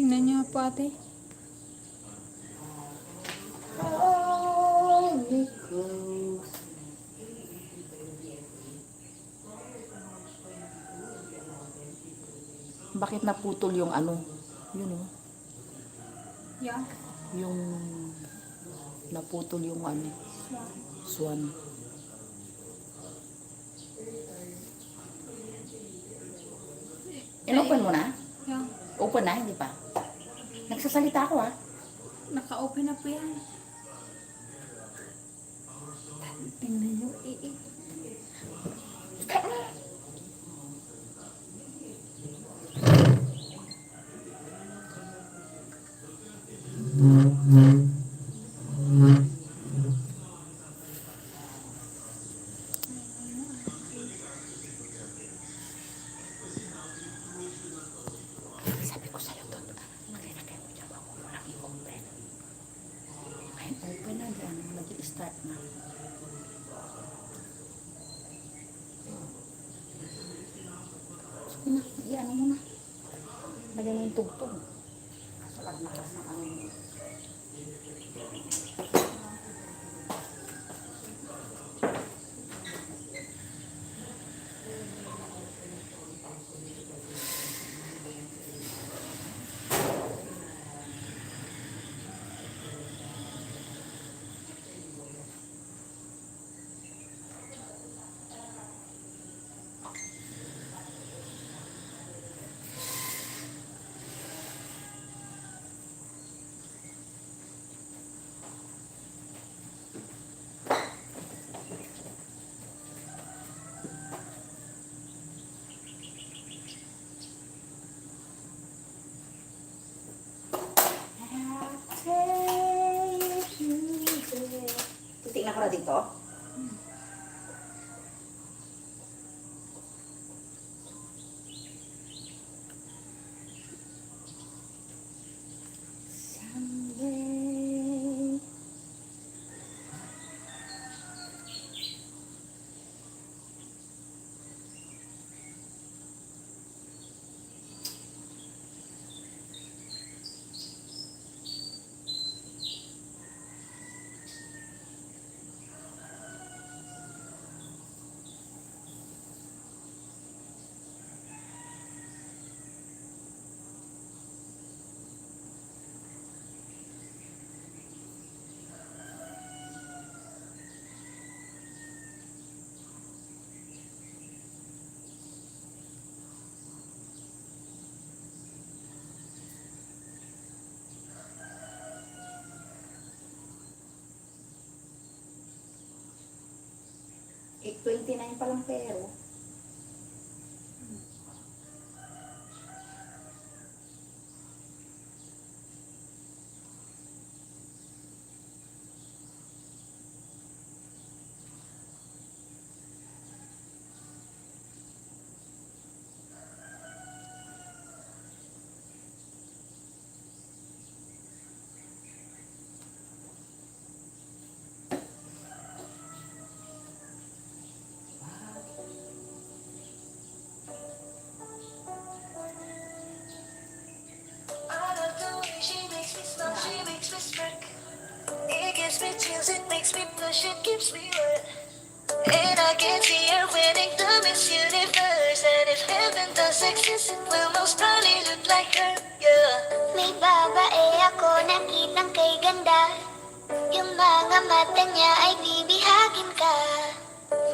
Tingnan niyo po ate. Holy Ghost. Bakit naputol yung ano? Yun oh. Yeah. Yung naputol yung ano. Swan. In-open mo na? Yeah. Open na, hindi pa? Nagsasalita ako ah. Naka-open na po yan. Tingnan niyo. Eh. Sabi ko sa'yo doon, maglilagay mo dyan, wag mo lang i-open. Ngayon, open na dyan, nag-i-start na. Sige na, i-ano mo na. Lagyan mo yung tugtog. Sa lagnakas ng ano mo. Titignan ko na dito. Someday. Eh, 29 pa lang pero. It gives me chills, it makes me blush, it keeps me wet. And I can see her winning the Miss Universe. And if heaven does exist, it will most probably look like her, yeah. May babae ako nakitang kay ganda. Yung mga mata niya ay bibihagin ka.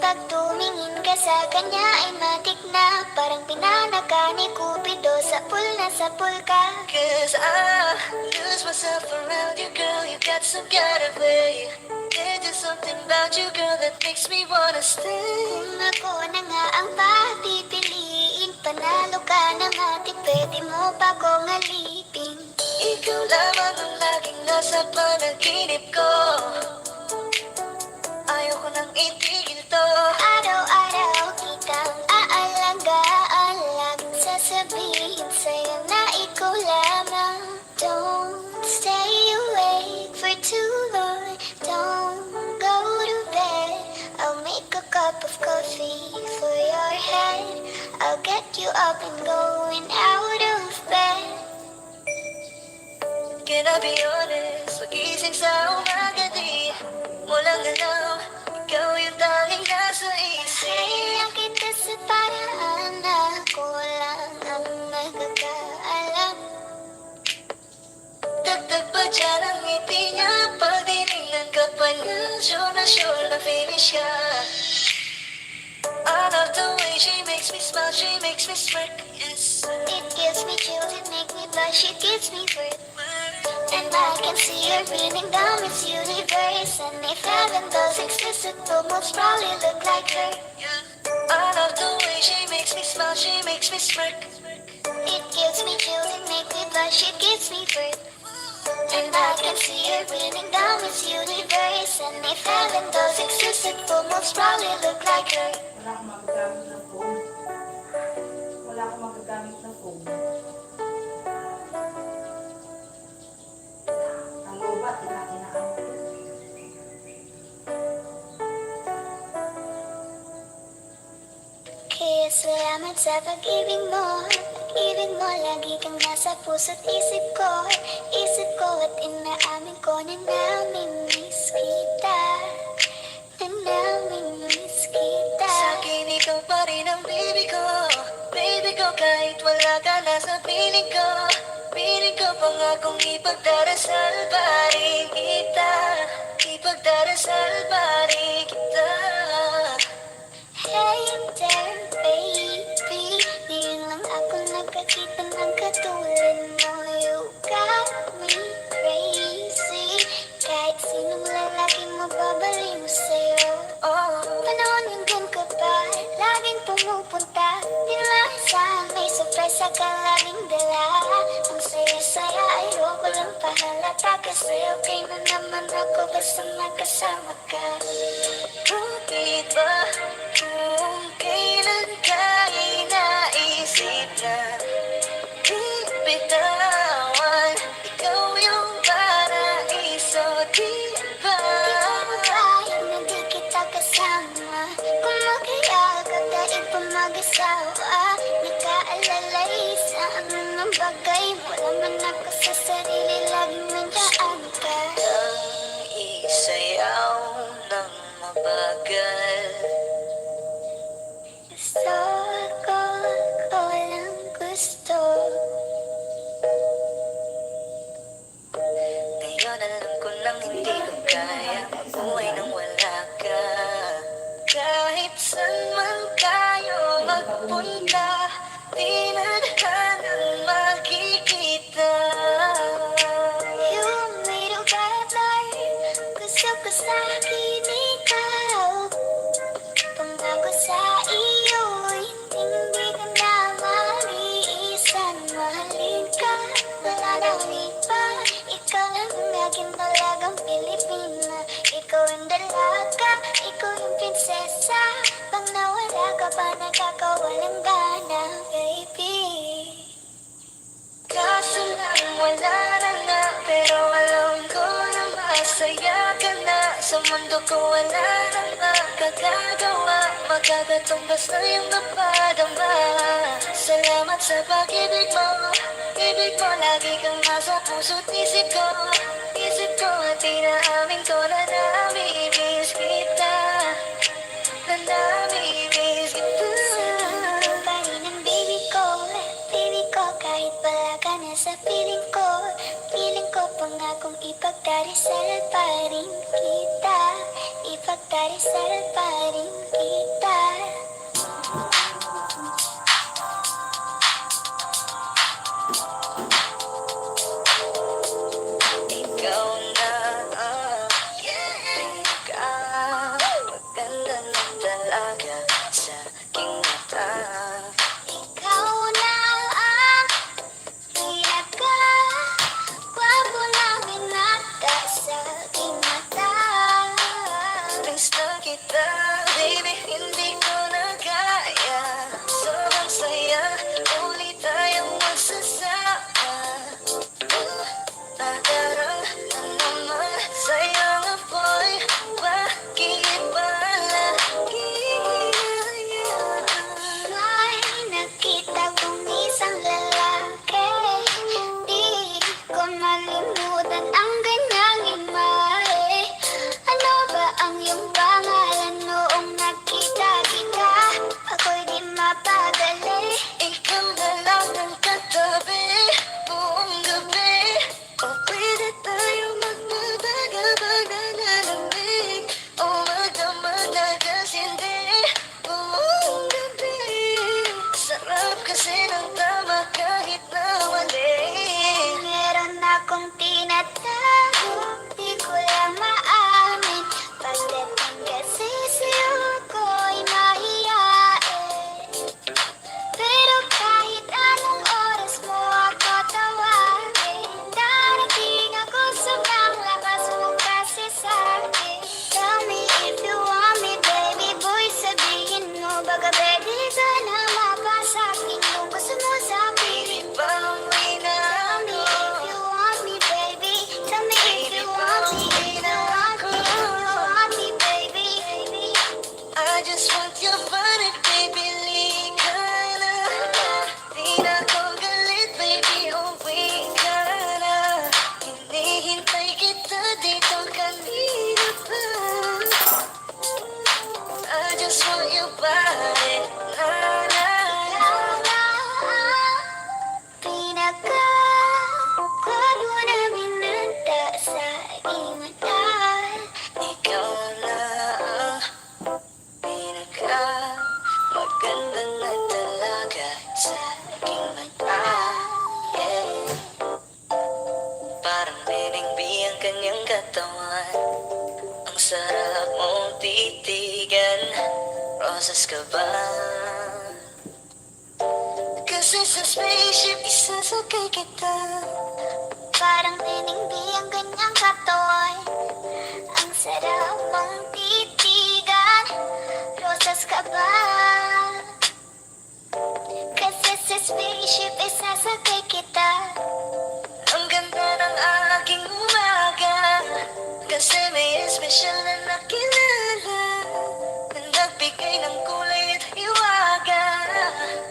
Pag tumingin ka sa kanya ay matik na. Parang pinanaka ni Cupido sa pool ka. Cause I lose myself around you, girl. You got some kind of way. There's just something about you, girl, that makes me wanna stay. Kung ako na nga ang papipiliin, panalo ka na matik, pwede mo pa kong alipin. Ikaw lamang ang laging nasa panaginip ko. Ayoko nang itigil to. Araw-araw kitang aalagaan, laging sasabihin sa'yo na ikaw lamang. Don't stay awake for too long. Don't go to bed. I'll make a cup of coffee for your head. I'll get you up and going out of bed. can I be honest? Magising sa umaga di mo lang alam, ikaw yung tanging nasa isip. Kailan kita sa paraan na ako lang ang nagkakaalam. Dagdag pa dyan ang ngiti niya, pag tinignan ka pa niya, sure na finish ka. I love the way she makes me smile, she makes me smirk, yes. It gives me chills, it makes me blush, it gives me birth. And I can see her breathing down this universe. And if heaven does exist, it will most probably look like her. I love the way she makes me smile, she makes me smirk. It gives me chills, it makes me blush, it gives me birth. And I can see her breathing down this universe. And if heaven does exist, it will most probably look like her. Wala akong magagamit na phone. Ang lobat, tinatinaan ko. Kaya salamat sa pag-ibig mo. Pag-ibig mo, lagi kang nasa puso't isip ko. Isip ko at inaamin ko na namimiss kita. Na namimiss kita. Sa'kin ikaw pa rin ang baby ko. Baby ko, kahit wala ka na sa piling ko. Piling ko pangakong ipagdarasal pa rin kita. Ipagdarasal pa rin kita. Hey there, baby, di lang ako nakakita ng katulad mo. You got me crazy. Kahit sinong lalaki mababaliw sa'yo. Oh, panahon hanggang ka pa, laging pumupunta. Di maasahan, may surprise ka laging dala. Ang saya-saya, ayoko lang pahalata. Kasi okay na naman ako basta magkasama ka. Bakit ba kung kailan ka inaisip na di bitawan? Ikaw yung paraiso, di ba? Di ko kahit na di kita kasama. Kung magkayagag dahil pa mag-asawa, nakaalalay sa anong bagay. Wala man ako sa sarili, laging nandaan ka. Ang isayaw ng mabagal. Gusto ko lang gusto. Ngayon alam ko nang hindi ko kaya mabuhay nang wala ka. Kahit saan man tayo magpunta, di na tanan makikita. You made a better, gusto ko sa'kin ikaw. Pangako sa iyo, hindi ka na maliisan. Mahalin ka, wala nang iba. Ikaw lang ang aking talagang Pilipina. Ikaw ang dalaga, ikaw yung prinsesa. Pag nawala ka pa, nagkakawalang gana, baby. Kaso lang wala na nga, pero alam ko na masaya ka na. Sa mundo ko wala na makagagawa, magkakatumbas na yung napadama. Salamat sa pag-ibig mo, ibig mo lagi kang nasa puso't isip ko. Isip ko at inaamin ko na namimiss kita. Na namimiss kita. Ikaw pa rin ang baby ko, kahit wala ka na sa piling ko. Piling ko pangakong ipagdarasal pa rin kita. Ipagdarasal pa rin kita. Ikaw na, ikaw, maganda na talaga sa aking mata. Ikaw na ang pinaka-gwapo namin nata sa aking mata. Gusto kita, baby, kasi ng tama kahit na mali. Meron akong tinatago, di ko lang maamin. Pagdating kasi sa'yo ko'y mahiyain. Pero kahit anong oras mo ako tawagin, darating ako sobrang lakas mo kasi sa'kin. Tell me if you want me, baby boy, sabihin mo. Baga pwede ka na mapasa'kin kung gusto mo sa'kin. Bawi na ako. If you want me, baby, tell me if you want me. If you want me, if you want me, baby. I just want your body, baby, lika na. Di na ko galit, baby, uwi ka na. Hinihintay kita dito kanina pa. I just want your body, na na na. Pinaka-kwado namin nanda sa aking mata. Ikaw na ang pinaka maganda na talaga sa aking mata, yeah. Parang binigbi ang kanyang katawan. Ang sarap mong titigan. Rosas ka ba? Kasi sa spaceship isasakay kita. Parang binigbi ang kanyang katawan. Ang sarap mong titigan. Rosas ka ba? Kasi sa spaceship isasakay kita. Ang ganda ng aking umaga. Kasi may espesyal na nakilala na nagbigay ng kulay at hiwaga.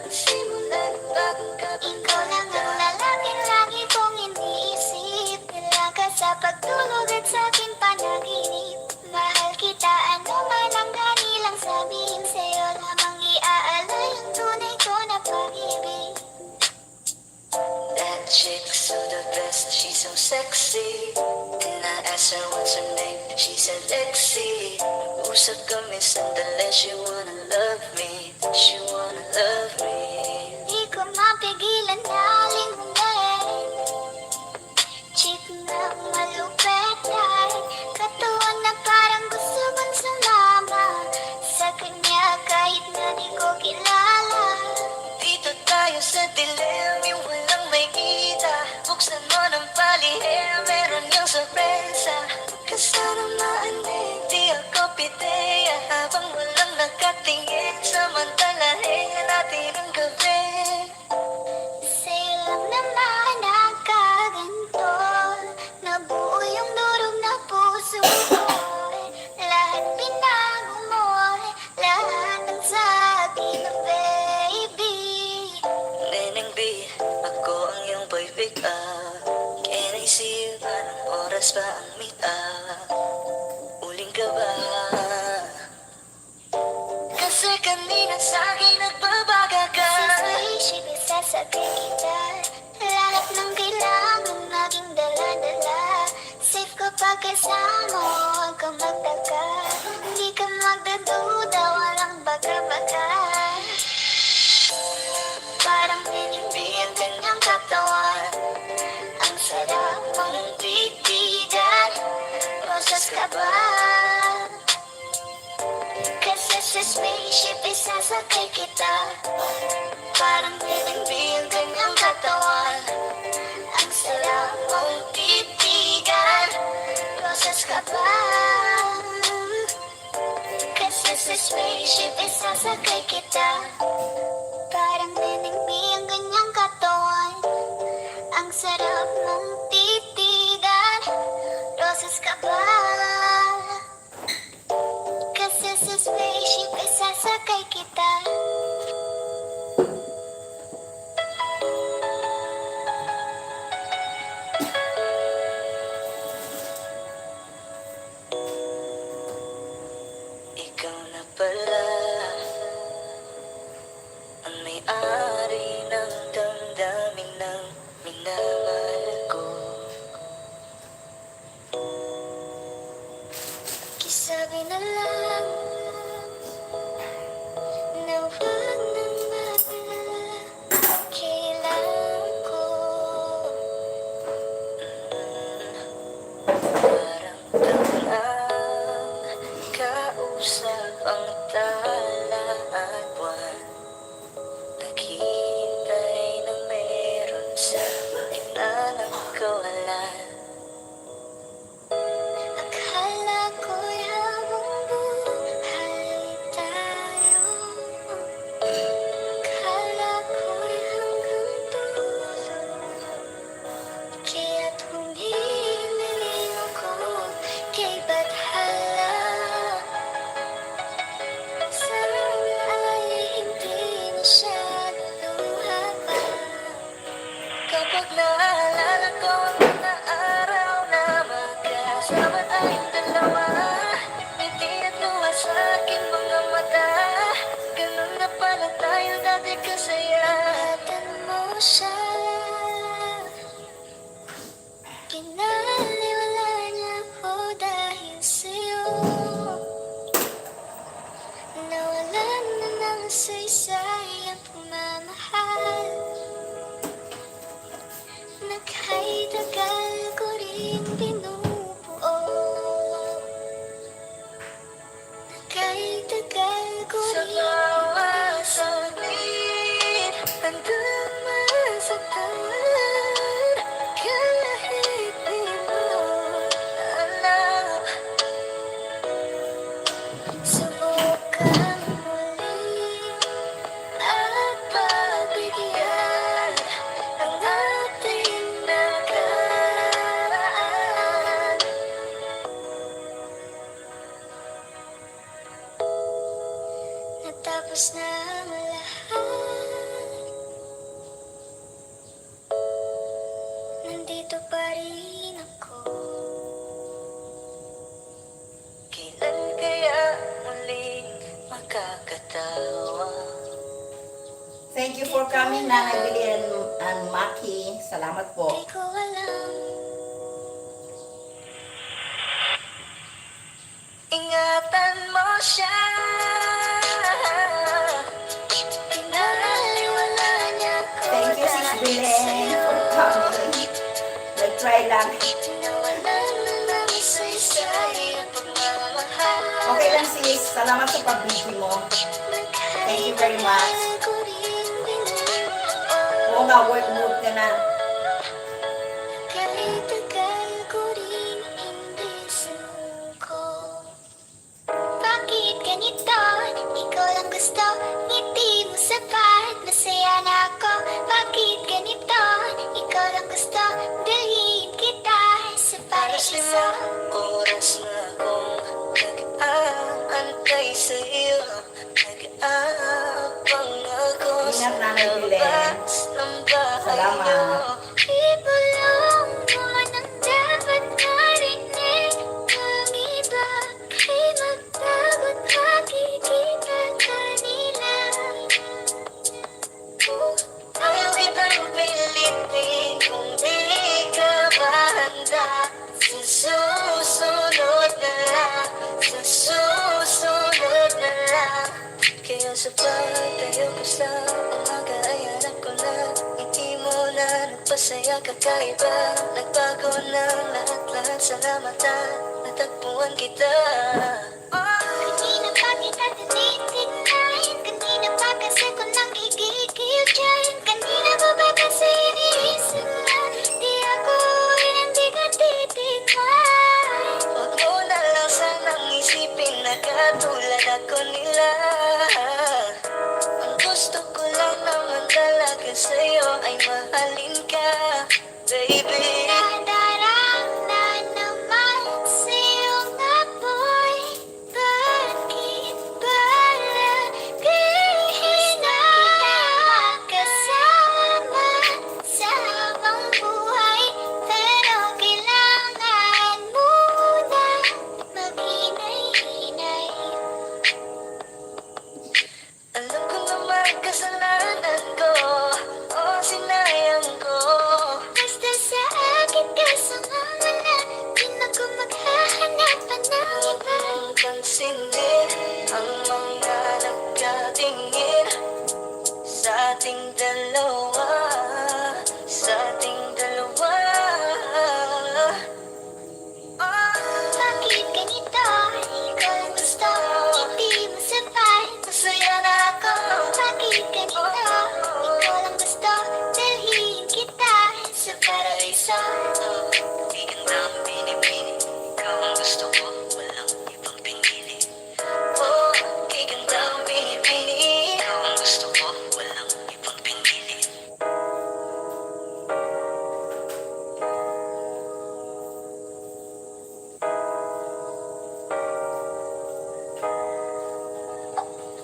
Simulan bagong kabanata. Ikaw lang ang lalaking lagi kong iniisip. Nilaga sa pagtulog at sa aking panaginip. Mahal kita, ano man ang kanilang sabihin. Sa'yo lamang iaalay ang tunay ko na pag-ibig. That chick's so the best, she's so sexy. And I asked her what's her name, she said Lexi. Usap kami sandali, she wanna love me. She wanna love me. Di ko mapigilan na lingunin. Chick na malupet ay katawan na parang gusto mong sumama sa kanya kahit na di ko kilala. Dito tayo sa dilim, yung walang may kita. Buksan mo ng palihim, meron yung sorpresa. Kasanamaan di ako piteya. Habang walang nakatingin, samantalahin natin ang gabi. Sa'yo lang naman nakaganto. Nabuo yung durog na puso ko. Lahat binago mo, lahat ng sa'kin, baby. Neneng B, ako ang iyong boy pick up. Can I see you? Anong oras pa ang meet up? Uling ka ba? Kasi kanina sa'kin nagbabaga ka. Sa spaceship isasakay kita. Lahat ng kailangan maging dala-dala. Safe kapag kasama, huwag kang magtaka. Hindi ka magdaduda, walang baka-baka. Parang pinigbi ang kanyang katawan. Ang sarap mong titigan. Rosas ka ba? Kasi sa spaceship isasakay kita. Parang pinigbi ang kanyang katawan. Ang sarap mong titigan. Rosas ka ba? Kasi sa spaceship isasakay kita. Parang pinigbi ang kanyang katawan. Ang sarap mong titigan. Rosas ka ba? Kasi sa spaceship isasakay kita. Ikaw na pala ang may-ari ng damdamin ng minamahal ko. Kisabi na lang na huwag nang mag-alala. Thank you for coming, Nanay Billy and Maki. Salamat po. Di ko alam. Ingatan mo siya. Pinaliwala niya ko Thank you, Sis dahil Belen, sa'yo. for coming. Nag-try lang. Nawalan na ng saysay ang pagmamahal. Okay lang, sis. Salamat sa pag-busy mo. Thank you very much. Ko rin binuo. Oo nga, work mood ka na. Kahit tagal ko rin hindi suko. Bakit ganito? Ikaw lang gusto. Ngiti mo sapat. Masaya na ako. Bakit ganito? Ikaw lang gusto. Dalhin kita sa paraiso. Oras na akong nag-aantay sa'yo. Nag-aabang ako Ingat, Nanay Belen. ng bahay Salamat. niyo. Ibulong mo ng dapat marinig. Ang iba ay magtagot, makikita kanila. Ayaw kitang pilitin kung di ka ba handa. Sa susunod na lang, sa susunod na lang. Kaya sa pagtayo ko sa umaga ay hanap ko na ngiti mo na nagpasaya kakaiba. Nagbago ng lahat-lahat, salamat na natagpuan kita. Kanina pa kita tinitignan, kanina pa kasi ko nang igigil dyan. Kanina pa ba kasi iniisip na di ako hindi ka titignan. Huwag mo na lang sanang isipin na katulad ako nila. Ang gusto ko lang naman talaga sa'yo ay mahalin ka, baby. Nadarang na naman sa'yo nga, boy. Bakit ba laging na kasama sa habang buhay? Pero kailangan muna maghinay-hinay. Alam ko naman kasalanan ko, o sinayang ko. Basta sa akin ka sumama na, di na ko maghahanapan ng iba. Huwag pansinin ang mga nagkatingin sa ating dalawa, sa ating dalawa. Bakit ganito? Ikaw lang gusto. Hindi mo sapat. Masaya na ako. Bakit ganito? Ikaw lang gusto. Dalhin kita sa paraiso. Di ganda ang binibini. Ikaw ang gusto ko. Walang ibang pinili. Oh, di ganda ang binibini. Ikaw ang gusto ko. Walang ibang pinili.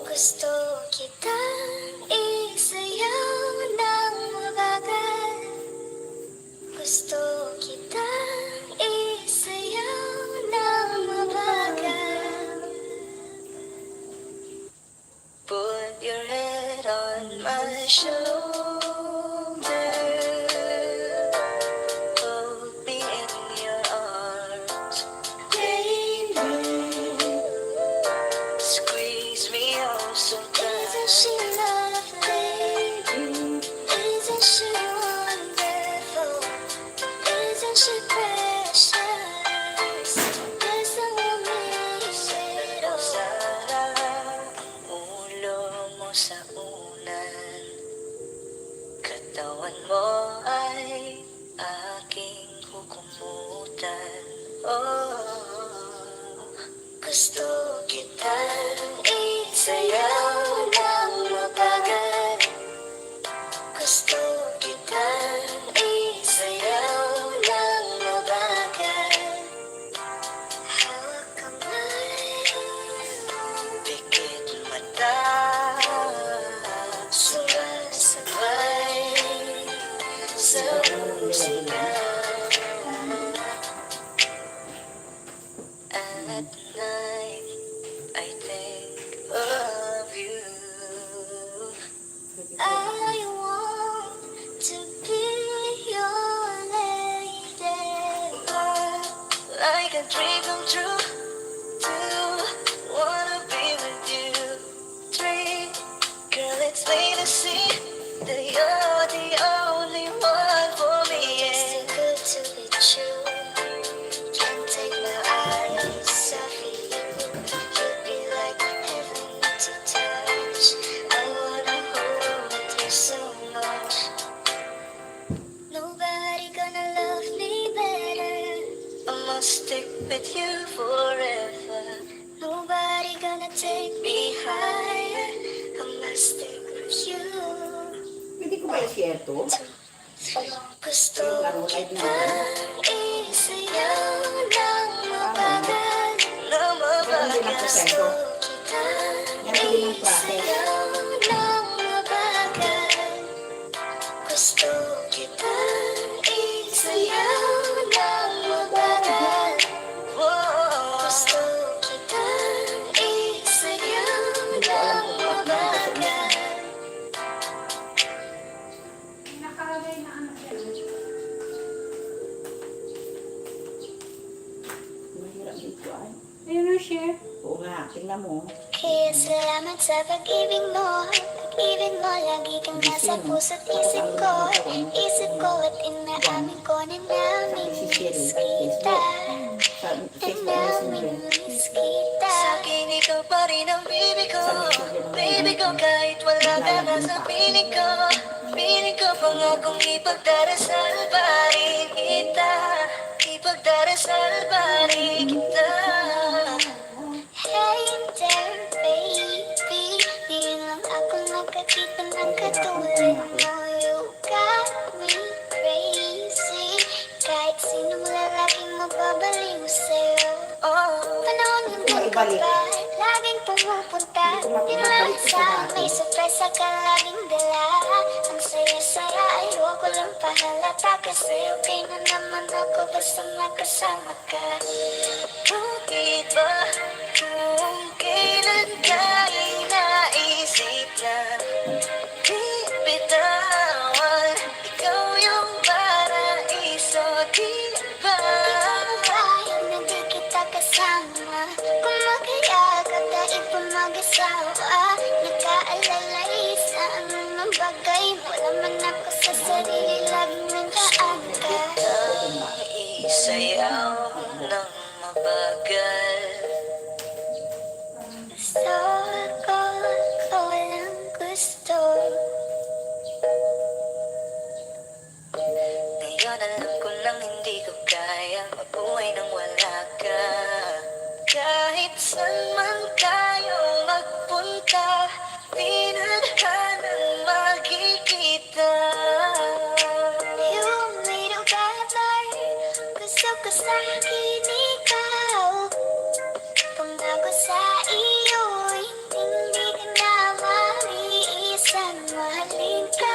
Gusto kitang isayaw ng mabagal. Gusto kitang isayaw ng mabagal. Put your head on my shoulder. Hold me in your arms, baby. Squeeze me oh so tight. Isn't she lovely? Isn't she wonderful? Isn't she precious? Yes, I will miss it all. Sana ulo mo sa unan, katawan mo ay aking hukumutan. Oh, gusto kitang isayaw ng mabagal. Gusto kitang isayaw ng mabagal. Hawak kamay, pikit mata, sumasabay sa musika. At night, I think of you. I a dream come true. Two, wanna be with you. Three, girl, it's plain to see that you're the only one for me. It's too good to be true. Can't take my eyes off of you. You'd be like heaven to touch. I wanna hold you so much. Nobody gonna love me better. I must stick with you forever. Nobody gonna take me higher. I must stick with you. Hindi ko ba i-share to? Gusto kitang isayaw ng mabagal. Na mabagal. Gusto kitang isayaw ng mabagal. Gusto kitang isayaw ng mabagal. Gusto kitang isayaw ng mabagal. Nakalagay na ano yan. Mahirap dito ay. Ayun na, share. Oo nga, tingnan mo. Kaya salamat sa pag-ibig mo. Pag-ibig mo, lagi kang nasa puso't isip ko. Isip ko at inaamin ko na namimiss kita. Sa Na Facebook Messenger. namimiss kita. Sa akin ikaw pa rin ang baby ko. Baby ko kahit wala ka na sa piling ko. Piling ko pangakong ipagdarasal pa rin kita. Ipagdarasal pa rin kita. Hey there, baby. Di lang ako nakakita ng katulad mo. You got me crazy. Kahit sinong lalaking mababaliw sa'yo. Panahon ng pagkabal, laging pumupunta. Dinalasan, may sorpresa ka laging dala. Ang saya-saya, ayoko lang pahalata. Kasi okay na naman ako basta magkasama ka. Bakit ba kung kailan ka inaisip na di bitawan? Ikaw yung paraiso, di ba? Di ko mapahayag na di kita kasama. Kung magkayagad dahil pa mag-asawa. Nag-aalala sa anong bagay. Wala man ako sa sarili, laging nandaan ka. Isayaw ng mabagal. Gusto ako lang gusto. Ngayon alam ko nang hindi ko kaya mabuhay nang wala ka. Kahit saan man tayo magpunta, di na nang magkikita. You made a better. Gusto ko sa akin ikaw. Pangako sa iyo'y hindi ka na maiisan. Mahalin ka,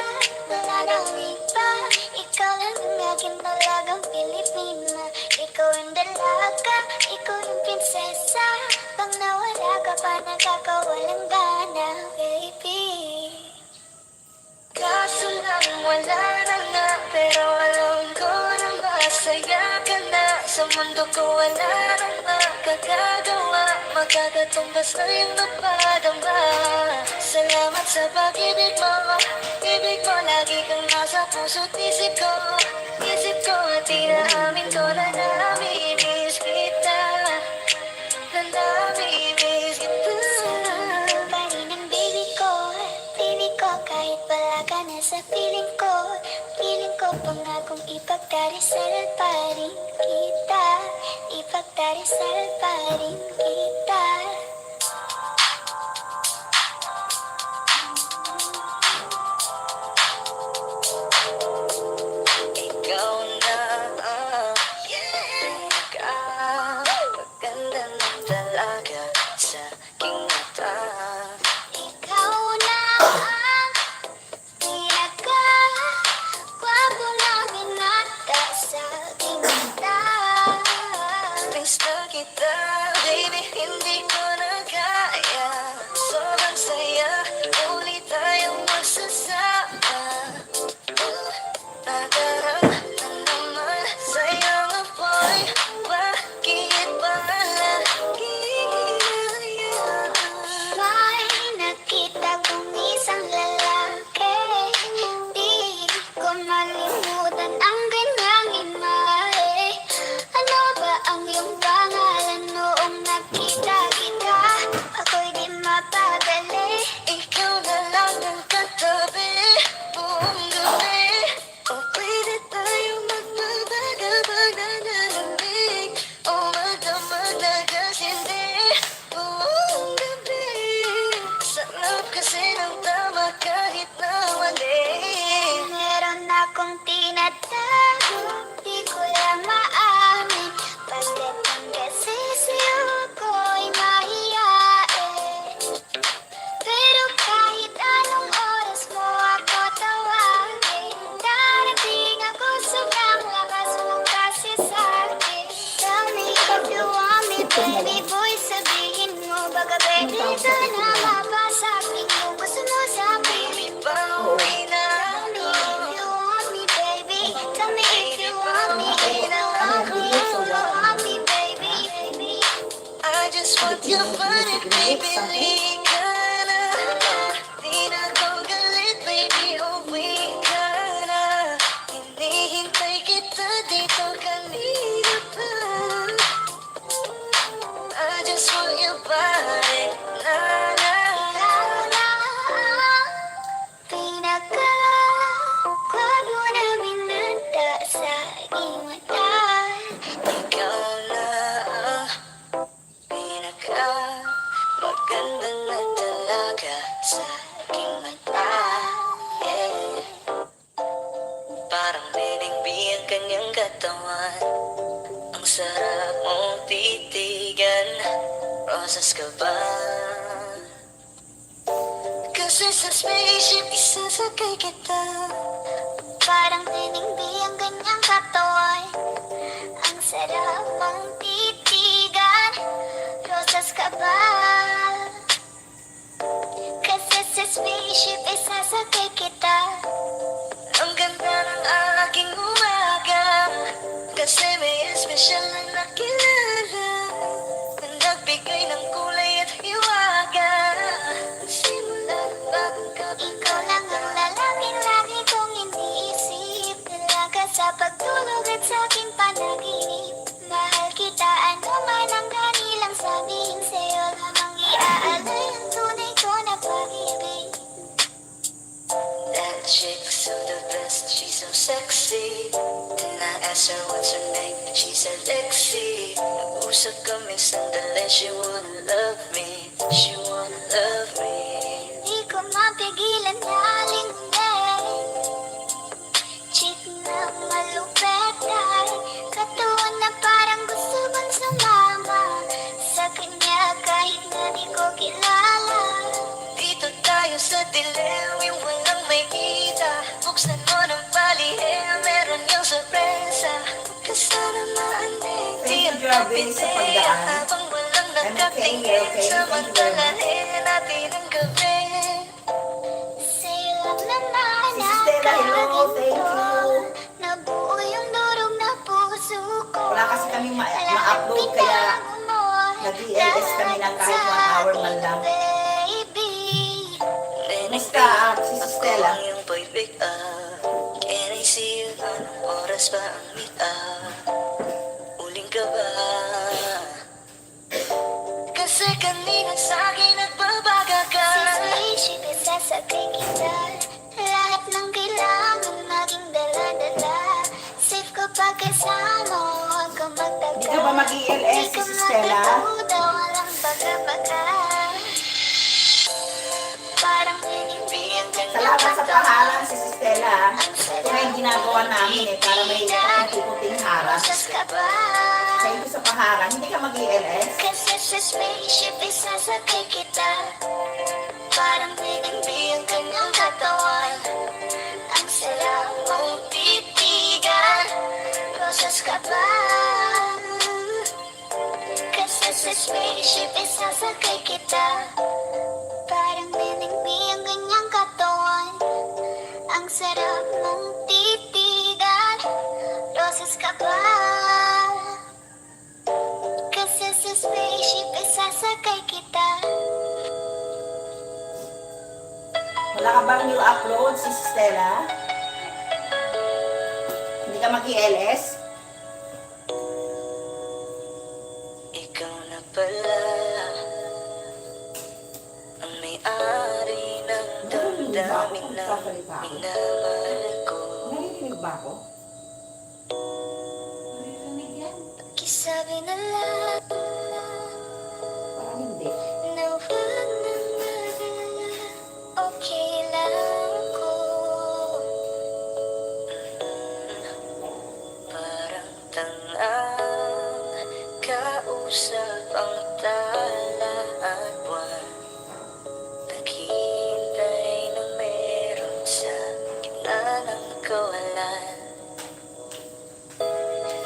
wala nang iba. Ikaw lang ang aking talagang Pilipina. Ikaw ang dalaga, ikaw yung prinsesa. Pag nawala ka pa, nagkakawalang gana, baby. Kaso lang wala na nga, pero alam ko na masaya ka na. Sa mundo ko wala nang makakagawa. Magkakatumbas na yung napadama. Salamat sa pag-ibig mo. Ibig mo, lagi kang nasa puso't isip ko. Isip ko at inaamin ko na namimiss kita. Na namimiss kita. Pa rin ang baby ko. Baby ko, kahit wala ka na sa piling ko. Piling ko pangakong ipagdarisal pa rin kita. Ipagdarisal pa rin kita. Ikaw na ang maganda ng dalaga sa aking mata. Ikaw na ang pinaka-gwapo na binata sa aking mata. Miss na kita, baby, hindi ko na kanyang katawan. Ang sarap mong titigan, rosas ka ba? Kasi sa spaceship isasakay kita. Parang tiningbi ang kanyang katawan. Ang sarap mong titigan, rosas ka ba? Kasi sa spaceship isasakay kita. Ang ganda ng aking umaga, kasi may espesyal na nakilala na nagbigay ng kulay at hiwaga. Simula ng bagong kapag ikaw lang ang lalaking lagi kong iniisip. Dalaga sa pagtulog at sa aking panaginip. Mahal kita, ano man ang kanilang sabihin, sa'yo lamang iaalay ang tunay ko na pag-ibig. That chick's so the best, she's so sexy. And I asked her what's her name, she said Lexi. Nag-usap kami sandali, she wanna love me, she wanna love me. Di ko mapigilan na lingunin, chick na malupet ay katawan na parang gusto bang sumama sa kanya kahit na di ko kilala. Dito tayo sa dilim, yung walang may kita. Buksan mo ng palihim, meron yung sorpresa. Kasama maaning, di ang kapitin. Habang walang nakatingin, samantalahin natin ang gabi. Sa'yo lang naman nakaganto, nabuo yung durog na puso ko. Wala kasi kami ma-upload kaya nag-ELS kami ng kahit 1 hour man lang. Kumusta si Stella? Ako yung boy pick up. Can I see you? Anong oras ba ang meet up? Uling ka ba? Kasi kanina sa'kin nagbabaga ka. Sa spaceship isasakay kita. Lahat ng kailangan maging dala-dala. Safe ko pag kasama, huwag ka magtagal. Hindi ka ba mag-ELS si Stella? Di ka walang baga-baga. Parang hindi ang kanyang Salamat sa paharan si Stella. Ang Ito na yung ginagawa namin para may kunti-kunting haras. rosas ka ba? Sa ito sa paharan, hindi ka mag-ELS? Kasi sa spaceship isasakay kita. Parang tinimbi ang kanyang katawan. Ang sarap mong titigan, rosas ka ba? Kasi sa spaceship isasakay kita. Parang tinimbi ang kanyang katawan. Ang sarap mong titigan, rosas ka ba? Kasi sa spaceship isasakay kita. Wala ka bang new upload si Stella? Hindi ka mag-ELS? Ikaw na pala ang may-ari ng damdamin na minamahal ko. Narinig ba ako? Maririnig yan. Pakisabi na lang Parang hindi. na huwag nang mag-alala, okay lang ako. Parang tangang kausap ang tala at buwan. Naghihintay na meron sa gitna ng kawalan.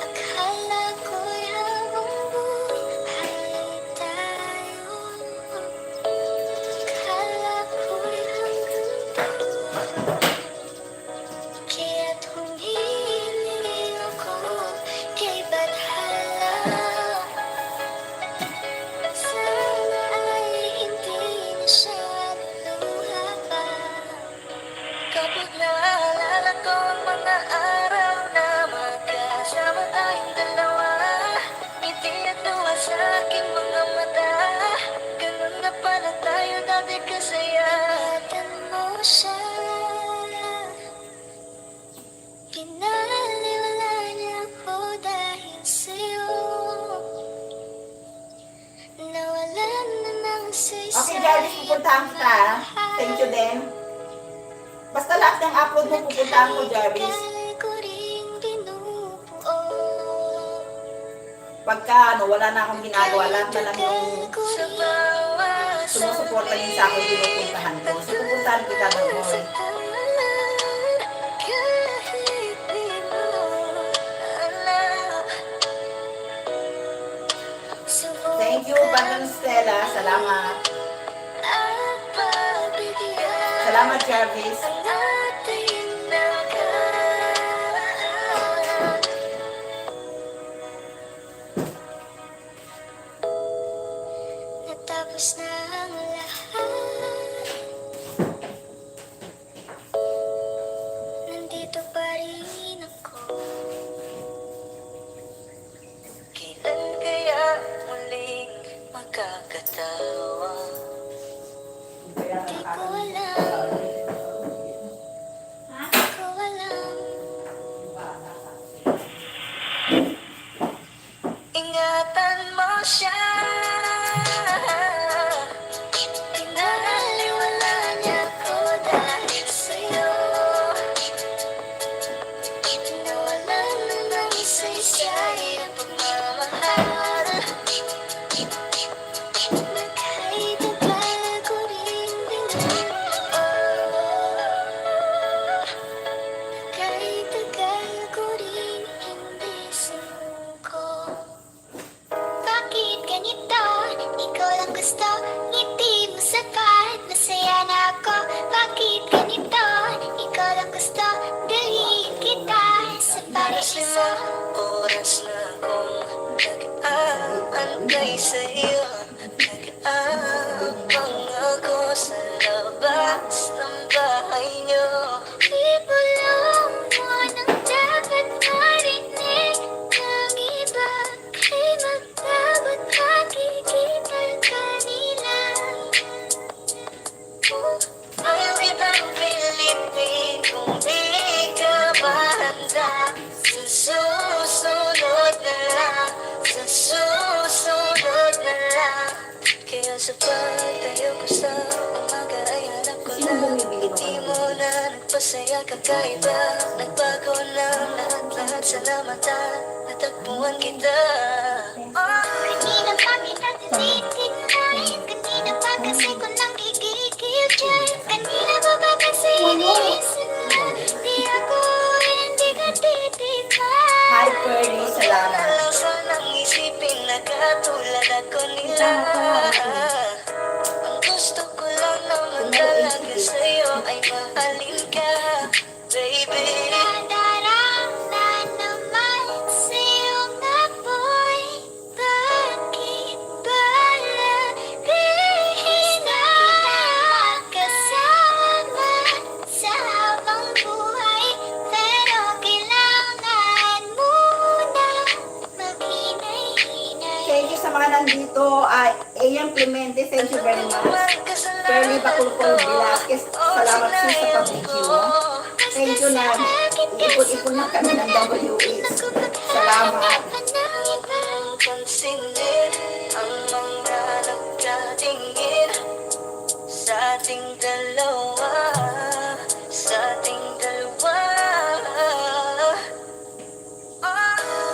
Akala ko'y habang buhay tayo. Akala ko'y hanggang dulo. Kaya't humiling ako kay Badhala. Sana ay hindi na siya luluha pa. Kapag naalala ko ang mga araw na magkasama tayong dalawa, ngiti at luha sa aking mga mata. Ganun na pala tayo dati kasaya. Ingatan mo siya, pinaliwala niya ako dahil sa'yo. Nawalan na ng saysay. Okay, Jarvis, pupuntahan kita. Thank you din. Basta lahat ng upload mo pupuntahan ko, Jarvis. Akala ko rin pagka ano, wala na akong ginagawa, lahat na lang yung Sa bawat sumusuporta din sa akin, pinupuntahan ko. So, pupuntahan kita ng more. kahit di mo alam. Thank you, Bandang Stella. Salamat. At pagbigyan Salamat, Jarvis. ang ating nakaraan. Natapos na ang lahat, nandito pa rin ako. Kailan kaya muling magkakatawa? Di ko alam, di ko alam. Ingatan mo siya, pinaliwala niya ko dahil sa'yo. Nawalan na ng saysay ang pagmamahal. Kahit akala ko rin bilang kahit akala ko rin hindi sumuko. Bakit ganito? Ikaw lang gusto, ngiti mo sapat, masaya na ako. Bakit ganito? Ikaw lang gusto, dalhin kita sa paraiso. Oras na akong nag-aantay sa'yo, nag-aabang ako sa labas ng bahay niyo. Ibulong mo nang dapat marinig ng iba, kay magtabot makikita kanila. Ayaw kitang pilitin kung di ka ba handa. Sa susunod na lang, sa susunod na lang. Kaya sa pagtayo ko sa umaga ay hanap ko Sino lang bumibili ng ngiti ano? mo na nagpasaya kakaiba. Nagbago ng lahat-lahat, salamat at natagpuan kita. Kanina pa kita tinitingnan, kanina pa kasi ko nang gigigil dyan. Kanina pa ba kasi iniisip mo, di ako hindi ka titignan. Hi, Pearly. Salamat. Lang sanang isipin na katulad ako nila. Ang gusto ko lang naman talaga sa'yo ay mahalin ka, baby. Nadarama naman sa'yo nga boy, bakit ba labihin na magkasama sa habang buhay? Pero kailangan muna maghinay-hinay. Thank you sa mga nandito. A.M. Clemente, thank you very much. Pearly Bakulkol Velasquez, salamat po sa pag-video. Thank you na ipon-ipon na kami ng WH. Salamat. Pansinin ang mga nagtatingin sa ating dalawa, sa ating dalawa.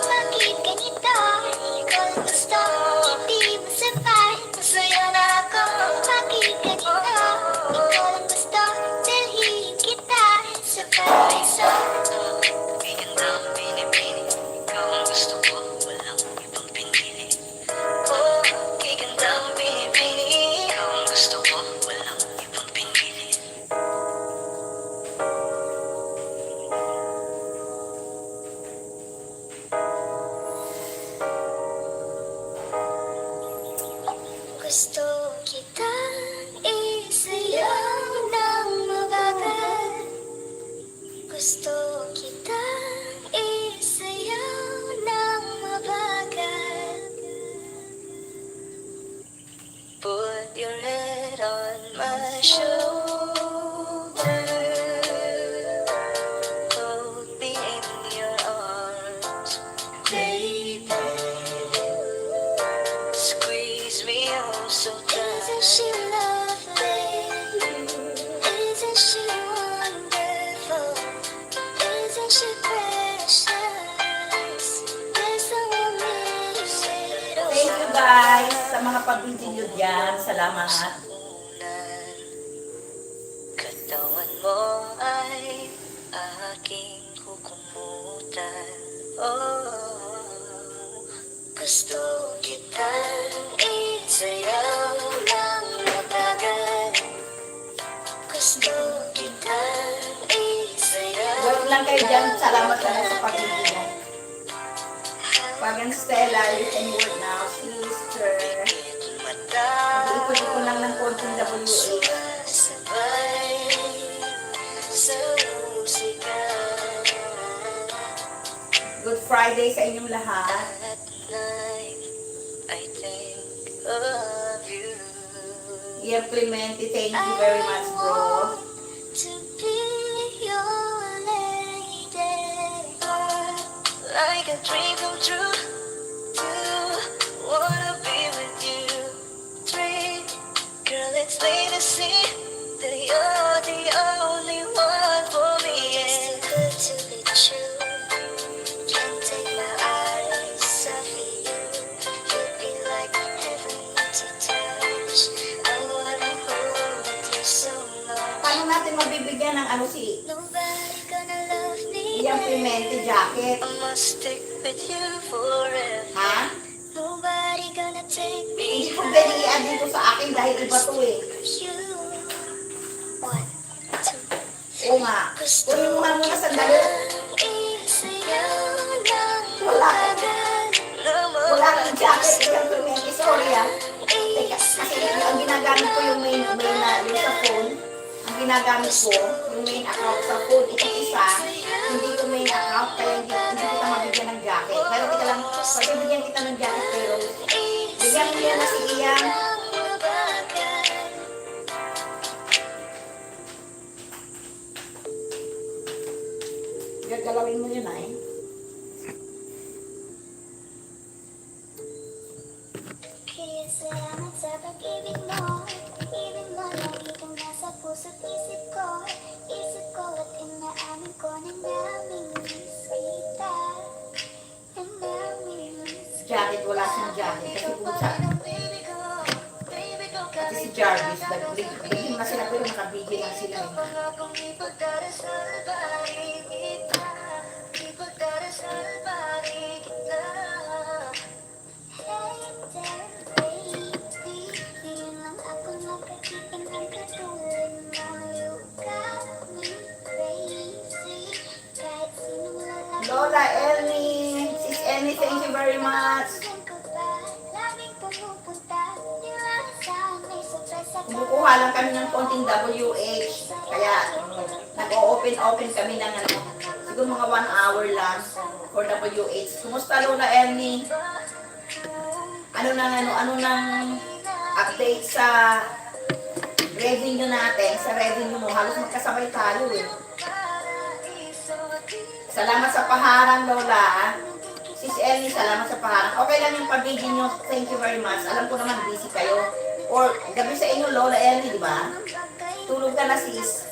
Bakit ganito? Ikaw lang gusto, hindi mo sapat, masaya na ako. Bakit ganito? Ikaw lang gusto, dalhin kita sa paraiso. Ganda ang pinipili, ikaw ang gusto ko, walang ibang pinili. Oh, ganda ang pinipili, ikaw ang gusto ko, walang ibang pinili. Gusto kitang isayaw ng mabagal. Gusto kitang isayaw ng mabagal. Put your head on my shoulder. Hold me in your arms, baby. Squeeze me oh so tight. Isn't she lovely? Isn't she wonderful? guys sa mga pag-video nyo dyan. Salamat. Unan, katawan mo ay aking kukumutan. Oh, gusto kitang isayaw ng matagal. Gusto kitang isayaw. Huwag lang kayo dyan. Salamat lang sa pag-video nyo. Pag Stella, you can work now. Sister. Ikot ko lang ng konting WA. Sabay sa musika. Good Friday sa inyong lahat. At night, I think of you. Ian Clemente, thank you very much, bro. To be your lady, like a dream come true. Two, wanna be with you. Three, girl, it's plain to see that you're the only one for me. It's too good to be true. Can't take my eyes off of you. You'd be like heaven to touch. I wanna hold you so much. Paano natin mabibigyan ng ano si Nobody gonna love me. Ian Clemente jacket? I must stick with you forever. Ha? Nobody gonna take Hindi me ko pwede i-add dito sa akin dahil iba to eh. you. One, two, Oo nga. Kunin mo nga muna sandali. Wala. Wala kang jacket, Ian Clemente. Sorry ah. Teka, kasi ang ginagamit ko yung main na yung sa phone. Ang ginagamit ko, yung main account sa phone. Ito isa, hindi ko main account, kaya hindi kita mabigyan ng jacket. Pero kita lang, pagbibigyan kita ng jacket, pero bigyan mo yan na si Ian. Gagalawin mo yun ay. Kaya salamat sa pag-ibig mo. Ibig mo lagi kang nasa puso't isip ko. Isip ko at inaamin ko na namimiss kita. Na namimiss kita. Jacket, wala siyang jacket. Kasi kung sa, kasi si Jarvis, bigyan na sila pero nakabigyan na sila. Lola, Ellie, Sis Ellie, thank you very much. Kumukuha lang kami ng konting WH. Kaya nag-open kami ng ano, siguro mga 1 hour lang for WH. Kumusta Lola Ernie? Ano nang update sa revenue natin? Sa revenue mo, halos magkasabay tayo eh. Salamat sa paharang Lola. Sis Ernie, salamat sa paharang. Okay lang yung pag-video nyo. Thank you very much. Alam ko naman busy kayo. Or gabi sa inyo, Lola Ellie, di ba? Tulog ka na, sis.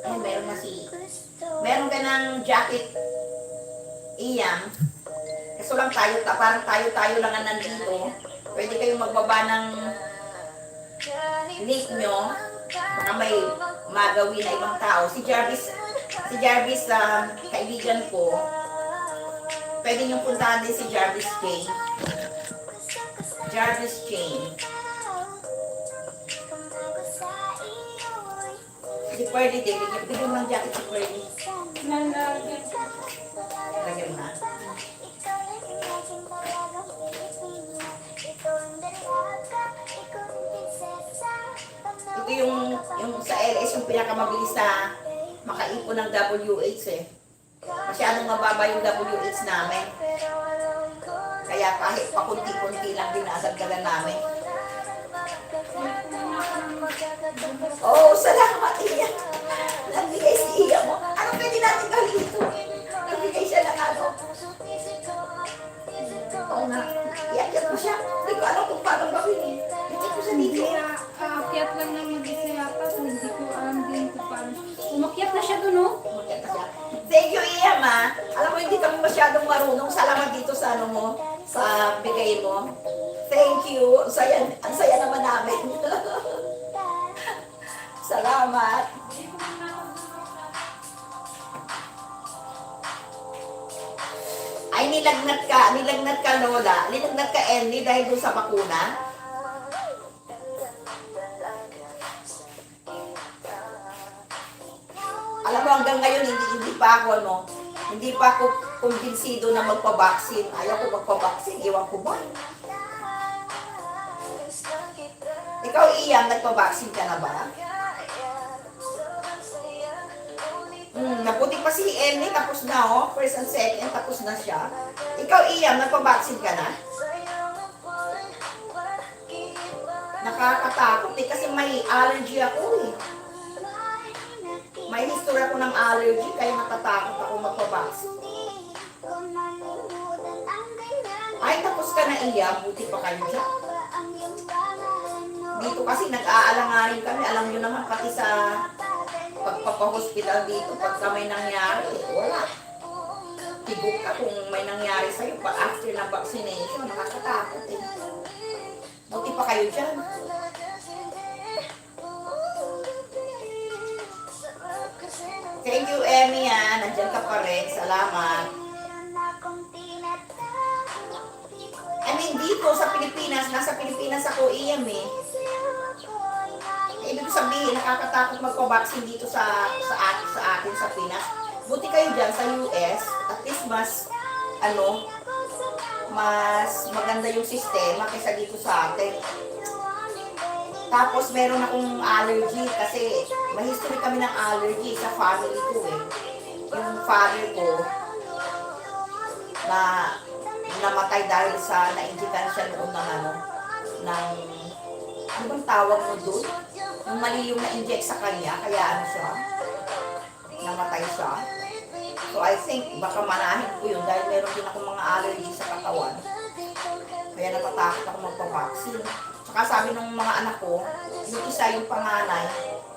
Eh, meron na si... Meron ka ng jacket, Iyang. Kaso lang tayo, parang tayo lang ang nandito. Pwede kayong magbaba ng link nyo. Baka may magawin na ibang tao. Si Jarvis, kaibigan ko, pwede niyong puntahan din si Jarvis Chain. Jarvis Chain. Si Pearly din, bigyan mo ng jacket si Pearly. Lagyan mo na. Ito yung sa LS yung pinakamabilis na makaipon ng WH eh. Masyadong mababa yung WH namin. Kaya kahit pakunti-kunti lang dinadagdagan namin. Oh, salamat Iyan. Nagbigay si Iyan mo. Ano pwede natin gawin ito? Nagbigay siya ng ano. Oo nga. Iakyat ko siya. Hindi ko alam kung paano gawin eh. Iakyat ko siya dito. Kaakyat lang ng mag-isa yata. So hindi ko alam din kung paano. Umakyat na siya dun, oh. Umakyat na siya. Thank you, Iam ah. Alam mo, hindi kami masyadong marunong. Salamat dito sa ano mo, sa bigay mo. Thank you. Ang saya naman namin. Salamat. Ay, nilagnat ka, Lola. Nilagnat ka, Ellie, dahil doon sa bakuna. Alam mo, hanggang ngayon, hindi pa ako, ano, hindi pa ako kumbinsido na magpabaksin. Ayaw ko magpabaksin. Iwan ko ba? Ikaw, Ian, nagpabaksin ka na ba? Naputi pa si Ellie, tapos na, oh. First and second, tapos na siya. Ikaw, Ian, nagpabaksin ka na? Nakakatakot eh, kasi may allergy ako eh. May history ako ng allergy, kaya natatakot ako magpabaksin. Ay, tapos ka na, Iya. Buti pa kayo dyan. Dito kasi nag-aalanganin kami. Alam nyo naman, pati sa pagpapahospital dito, pagka may nangyari, wala. Tigok ka kung may nangyari sa'yo pa after ng vaccination. Nakakatakot eh. Buti pa kayo dyan. Thank you, Emmy, ah. Nandiyan ka pa rin. Salamat. I mean, dito sa Pilipinas, nasa Pilipinas ako, Iam eh. Ibig sabihin, nakakatakot magpabaksin dito sa atin sa Pinas. Buti kayo dyan sa US, at least mas maganda yung sistema kaysa dito sa atin. Tapos meron akong allergy kasi may history kami ng allergy sa family ko eh. Yung father ko na namatay dahil sa na-injikan siya noon ng ano bang tawag mo doon? Yung mali yung na-inject sa kanya, kaya ano siya, namatay siya. So I think baka manahin ko yun dahil meron din akong mga allergy sa katawan. Kaya natatakot ako magpapaksin. Tsaka sabi ng mga anak ko, yung isa yung panganay,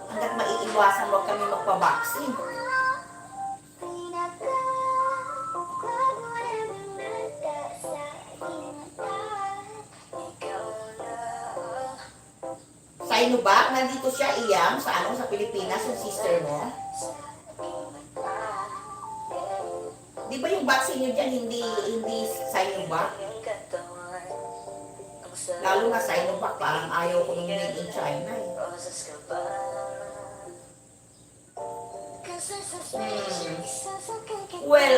hanggat maiiwasan huwag kami magpabaksin. Sa Inubak, nandito siya, Iam, sa Pilipinas, yung sister mo. Di ba yung vaccine nyo dyan, hindi sa Inubak? Lalo na sa Inubak, parang ayaw ko nung made in China eh. Well,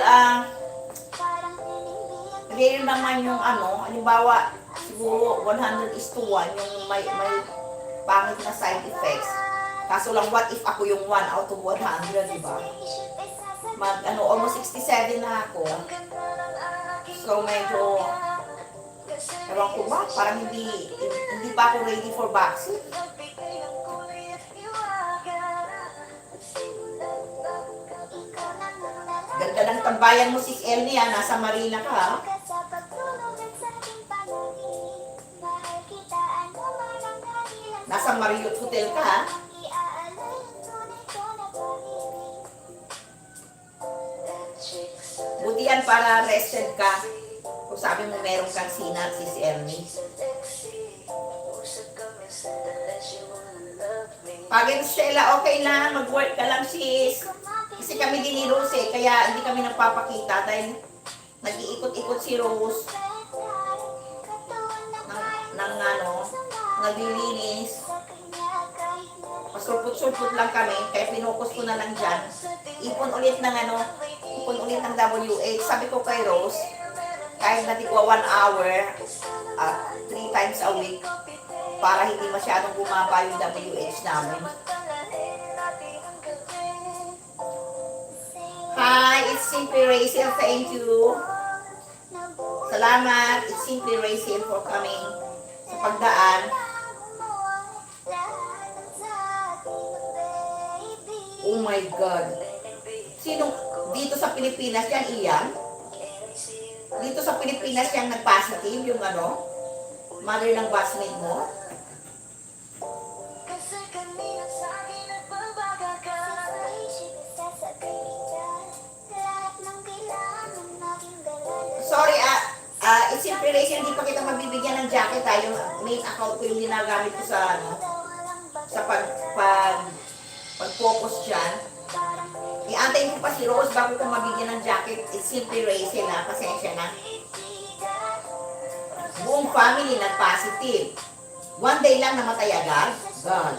hindi naman yung halimbawa, siguro 100:1 yung may pangit na side effects. Kaso lang, what if ako yung 1 out of 100, di ba? Almost 67 na ako. So, medyo, ewan ko ba, parang hindi pa ako ready for vaccine. Ganda ng tambayan mo, Sis Elnie, nasa Marina ka, ha? Nasa Marriott Hotel ka, ha? Buti yan para rested ka. Kung sabi mo meron kang sinat, Sis Elnie. Pag Stella, okay lang. Mag-work ka lang, sis. Kasi kami din ni Rose eh, kaya hindi kami nagpapakita dahil nag-iikot-ikot si Rose naglilinis. Pasulput-sulput lang kami, kaya pinukus ko na lang dyan. Ipon ulit ng WH. Sabi ko kay Rose, kahit natigwa 1 hour, 3 times a week, para hindi masyadong bumaba yung WH namin. Hi, it's Simply Rachel. Thank you. Salamat. It's Simply Rachel for coming sa pagdaan. Oh my God. Sino dito sa Pilipinas yan, Ian? dito sa Pilipinas siyang nag-positive, yung ano, mother ng batchmate mo. Kasi kanina sa'kin nagbabaga ka. Lahat ng kailangan naging galala. Sorry, it's inspiration, hindi pa kita mabibigyan ng jacket yung main account ko yung ginagamit ko sa ano, sa pag-focus dyan. Iantayin ko pa si Rose bago ko mabigyan ng jacket. It's simply Rachel na, pasensya na. Buong family nag-positive. One day lang namatay agad. God.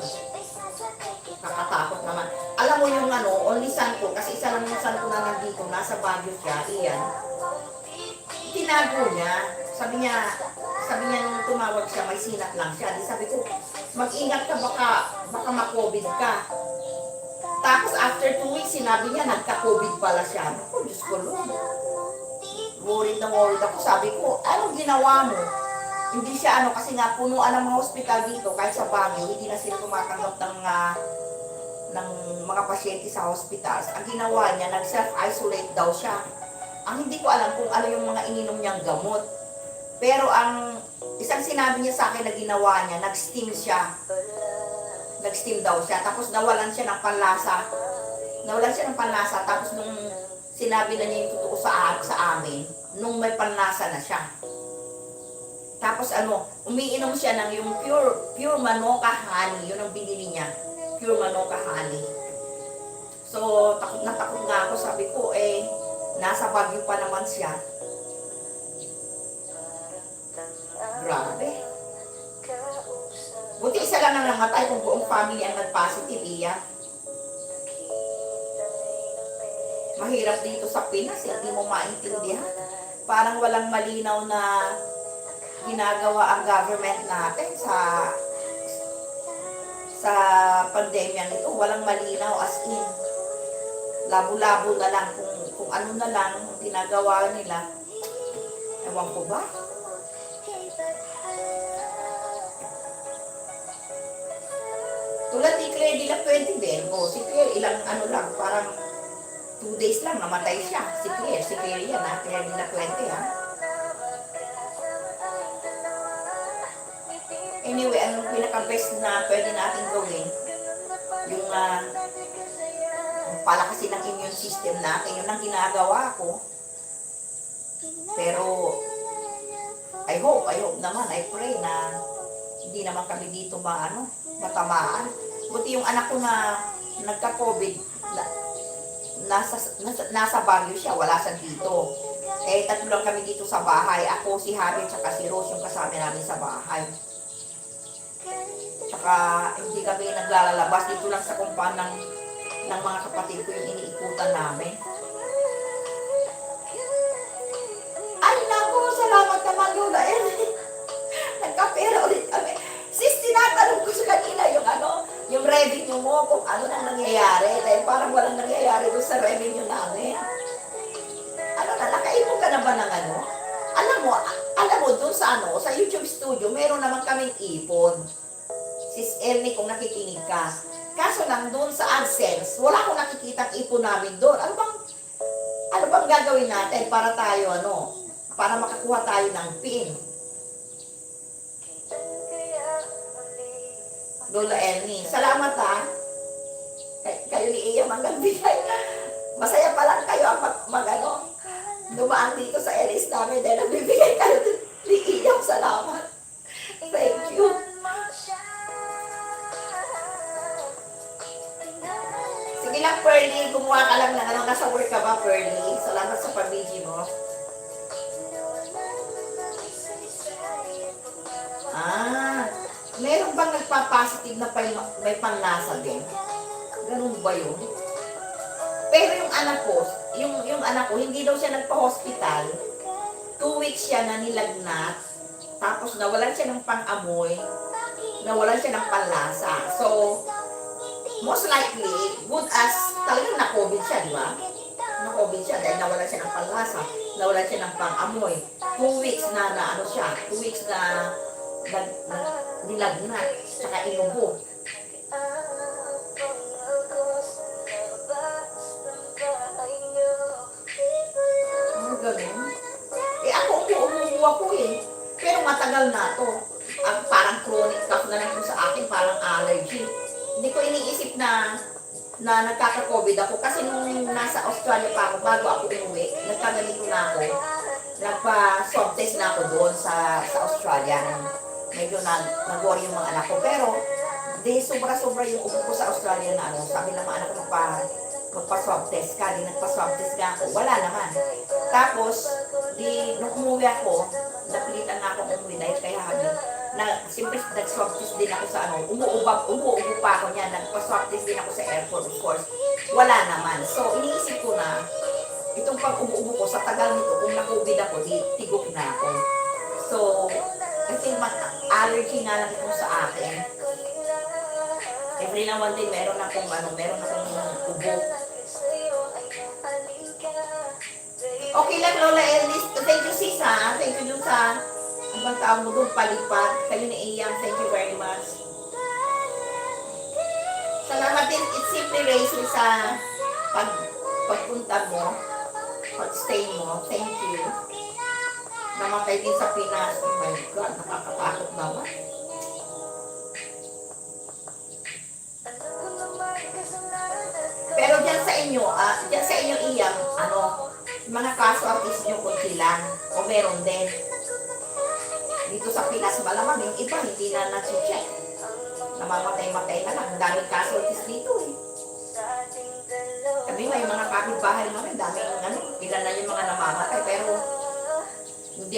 Kakatakot naman. Alam mo yung ano, only son ko, kasi isa lang yung son ko na nandito, nasa Baguio siya, Ian. Tinago niya. Sabi niya nung tumawag siya, may sinat lang siya. Di sabi ko, mag-ingat ka, baka ma-COVID ka. Tapos after 2 weeks, sinabi niya, nagka-COVID pala siya. Ako, Diyos ko, Lord. Worried na worried ako. Sabi ko, anong ginawa mo? Hindi siya ano, kasi nga punuan ng mga hospital dito, kahit sa Baguio, hindi na sila tumatanggap ng mga pasyente sa hospitals. Ang ginawa niya, nag-self-isolate daw siya. Ang hindi ko alam kung ano yung mga ininom niyang gamot. Pero ang isang sinabi niya sa akin na ginawa niya, nag-steam siya. Nag-steam daw siya. Tapos nawalan siya ng panlasa. Tapos nung sinabi na niya yung totoo sa amin, nung may panlasa na siya. Tapos ano, umiinom siya ng yung pure Manuka honey. Yun ang binili niya. Pure Manuka honey. So, takot na takot nga ako. Sabi ko, nasa Baguio pa naman siya. Grabe. Buti isa lang ang namatay kung buong family ang nag-positive, iya. Mahirap dito sa Pinas, hindi mo maintindihan. Parang walang malinaw na ginagawa ang government natin sa pandemya nito. Walang malinaw, as in labo-labo na lang kung ano na lang ginagawa nila. Ewan ko ba? Tulad ni Claire de la Puente din. Si Claire ilang ano lang, parang 2 days lang namatay siya. Si Claire yan ha, Claire de la Puente ha. Anyway, ang pinaka-best na pwede natin gawin, yung palakasin ng immune system natin, yun ang ginagawa ko. Pero, I hope naman, I pray na hindi naman kami dito matamaan. Buti yung anak ko na nagka-COVID, nasa Baguio siya, wala siya dito. Tatlo lang kami dito sa bahay. Ako, si Harry, at si Rose yung kasama namin sa bahay. Tsaka hindi kami naglalabas dito lang sa kumpan ng mga kapatid ko yung iniikutan namin. Ay naku, salamat naman Lola. Nagkapera ulit kami. Sis, tinatanong ko sa kanila yung revenue mo, kung ano nang nangyayari. Dahil parang walang nangyayari doon sa revenue namin. Nakaipon ka na ba ng ano? Alam mo doon sa sa YouTube studio, meron naman kaming ipon. Sis Elnie, kung nakikinig ka. Kaso lang doon sa AdSense, wala akong nakikitang ipon namin doon. Ano bang gagawin natin para tayo, para makakuha tayo ng PIN? Lola Elnie, salamat ha. Kayo ni Iya magbibigay. Masaya pa lang kayo ang dumaan dito sa LS namin dahil nagbibigay kayo ni Iya. Salamat. Thank you. Sige lang, Pearly. Gumawa ka lang ng nasa work ka ba, Pearly? Salamat sa pag-video mo. Meron bang nagpa-positive na may panlasa din? Ganun ba yun? Pero yung anak ko, hindi daw siya nagpa-hospital. 2 weeks siya na nilagnat. Tapos nawalan siya ng pang-amoy. Nawalan siya ng panlasa. So, most likely, good as talagang na-COVID siya, di ba? Na-COVID siya dahil nawalan siya ng panlasa. Nawalan siya ng pang-amoy. 2 weeks na 2 weeks na nilagnat, tsaka inubo. Ganun. kumukuha ko eh. Pero matagal na to. Parang chronic cough na lang po sa akin, parang allergy. Hindi ko iniisip na nagkaka-COVID ako kasi nung nasa Australia pa ako, bago ako umuwi, nagkaganito na ako. Nagpa-swab test na ako doon sa Australia. Medyo nag-worry yung mga anak ko. Pero, di sobra-sobra yung upo ko sa Australia na ano. Sabi ng mga anak ko magpa-swab test ka. Di nagpa-swab test ka ako. Wala naman. Tapos, nung umuwi ako, napilitan na ako umuwi dahil kaya siyempre nag-swab test din ako sa ano, umuubo pa ako niya, nagpa-swab test din ako sa airport, of course. Wala naman. So, iniisip ko na, itong pag-umuubo ko, sa tagal nito, kung na-COVID ako, tigok na ako. So, kasi allergy nga lang ito sa akin. Every now and then, meron akong ubo. Okay lang, Lola Ellis. Thank you, sis, ha? Thank you dun sa ibang tao mo doon, palipat. Kayo ni Iyang, thank you very much. Salamat din, it's simply Racing sa pagpunta mo, pag-stay mo. Thank you. Namatay din sa Pinas. Oh my God, nakakatakot naman. Pero dyan sa inyo, Iyang, mga casualties nyo kunti lang, o meron din. Dito sa Pinas, malamang yung iba, hindi na nag-check. Namamatay-matay na lang. Ang daming casualties dito eh. Kami may mga kapitbahay namin, daming ilan na yung mga namamatay. Pero, hindi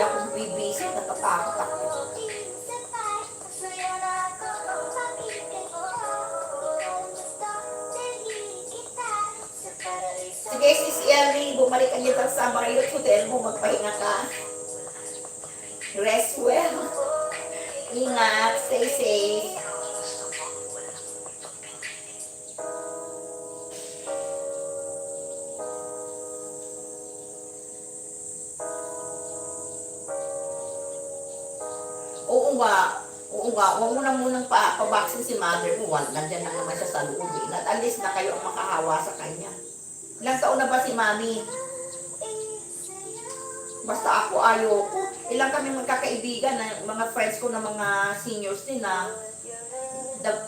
ako bibisi, natatakot ako. Sige, Sis Ellie, bumalik ka dito sa Marriott Hotel mo, magpahinga ka. Rest well. Ingat, stay safe. Oo nga, huwag mo na munang pa-vaccine si mother mo. Nandiyan na naman siya sa loob. At least na kayo ang makahawa sa kanya. Ilang taon na ba si mami? Basta ako ayoko. Ilang kami magkakaibigan, mga friends ko na mga seniors din na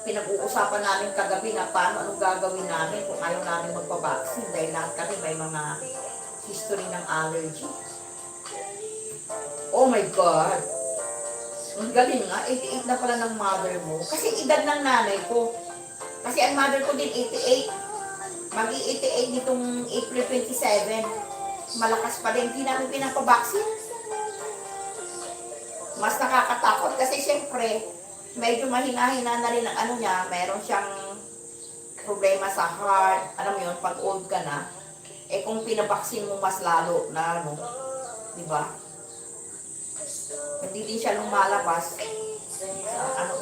pinag-uusapan namin kagabi na paano anong gagawin namin kung ayaw namin magpabaksin dahil lahat kami may mga history ng allergy. Oh my God! Ang galing nga, 88 na pala ng mother mo. Kasi edad ng nanay ko. Kasi ang mother ko din 88. Mag-i-88 nitong April 27. Malakas pa rin. Hindi namin pinapabaksin. Mas nakakatakot kasi syempre, medyo mahina-hina na rin ang niya. Meron siyang problema sa heart. Alam mo yun, pag old ka na, kung pinabaksin mo mas lalo na di ba? Hindi din siya lumalabas.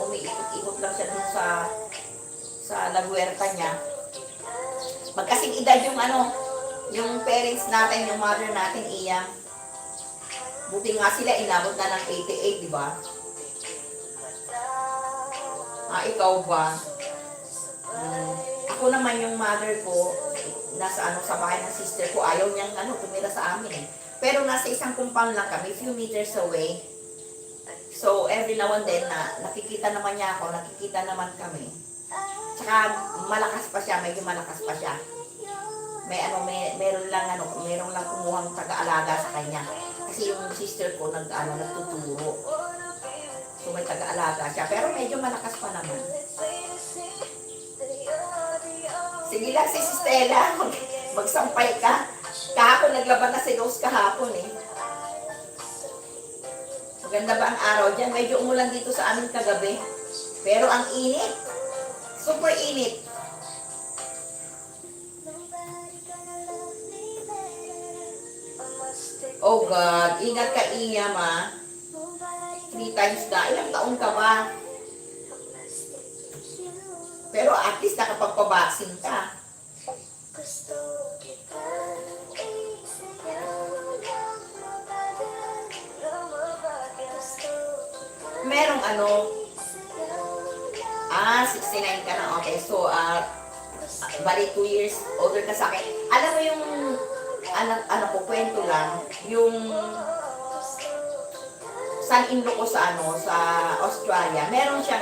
Umiikot-ikot lang siya dun sa lagwerta niya. Magkasing edad yung parents natin, yung mother natin, Iya. Buti nga sila, inabot na ng 88, di ba? Ikaw ba? Ako naman yung mother ko, nasa sa bahay ng sister ko, ayaw niyang tumira sa amin eh. Pero nasa isang compound lang kami, few meters away. So, every now and then, nakikita naman niya ako, nakikita naman kami. Tsaka, malakas pa siya, medyo malakas pa siya. Meron lang kumuhang taga-alaga sa kanya. Kasi yung sister ko, nagtuturo. So, may taga-alaga siya. Pero medyo malakas pa naman. Sige lang, si Stella, magsampay ka. Kahapon, naglaban na si Rose kahapon eh. Maganda ba ang araw dyan? Medyo umulan dito sa amin kagabi. Pero ang init. Super init. Oh God, ingat ka Iya ma. 3 times na. Ilang taon ka ba? Pero at least nakapagpabaksin ka. Merong 69 ka na. Okay, so, bali 2 years older ka sa akin. Alam mo yung anak ko, kwento lang, yung son-in-law ko sa sa Australia, meron siyang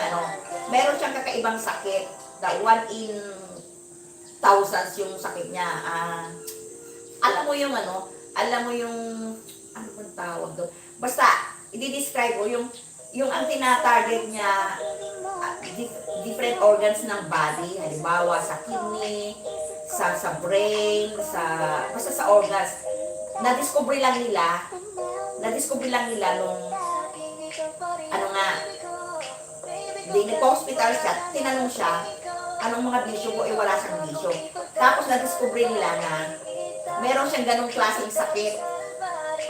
kakaibang sakit, na 1 in thousands yung sakit niya. Alam mo yung ano bang tawag doon? Basta, i-describe ko yung ang tina-target niya, different organs ng body, halimbawa sa kidney, sa brain, basta sa organs. Na-discover lang nila nung, nagpa-hospital siya, tinanong siya, anong mga bisyo ko, wala siyang bisyo. Tapos na-discover nila na meron siyang ganong klaseng sakit.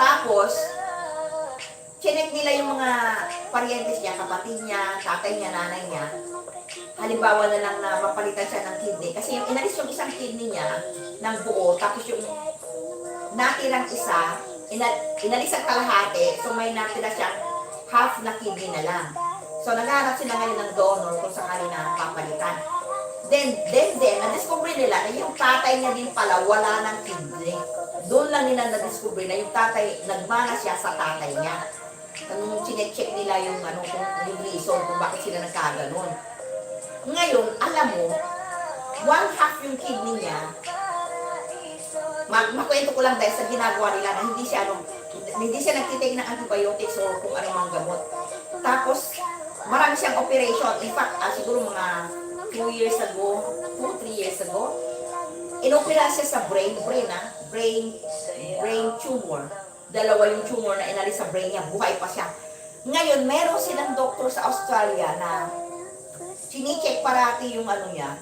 Tapos, chinek nila yung mga parientes niya, kapatid niya, tatay niya, nanay niya. Halimbawa na lang na mapalitan siya ng kidney. Kasi yung inalis yung isang kidney niya ng buo, tapos yung natirang isa, inalis ang kalahati, so may natira siyang half na kidney na lang. So naghahanap sila ngayon ng donor kung sakali na papalitan. Then, na-discover nila na yung tatay niya din pala wala ng kidney. Doon lang nila na-discover na yung tatay, nagmana siya sa tatay niya. Nung chinecheck nila yung yung reason kung bakit sila nagkaganon. Ngayon, alam mo, 1/2 yung kidney niya. Makwento ko lang dahil sa ginagawa nila na hindi siya nagtitake ng antibiotics or kung anong gamot. Tapos, marami siyang operation. In fact, siguro mga 2 years ago, 2-3 years ago, inopera siya sa brain tumor. 2 yung tumor na inalis sa brain niya, buhay pa siya. Ngayon, meron silang doktor sa Australia na chine-check parati yung niya,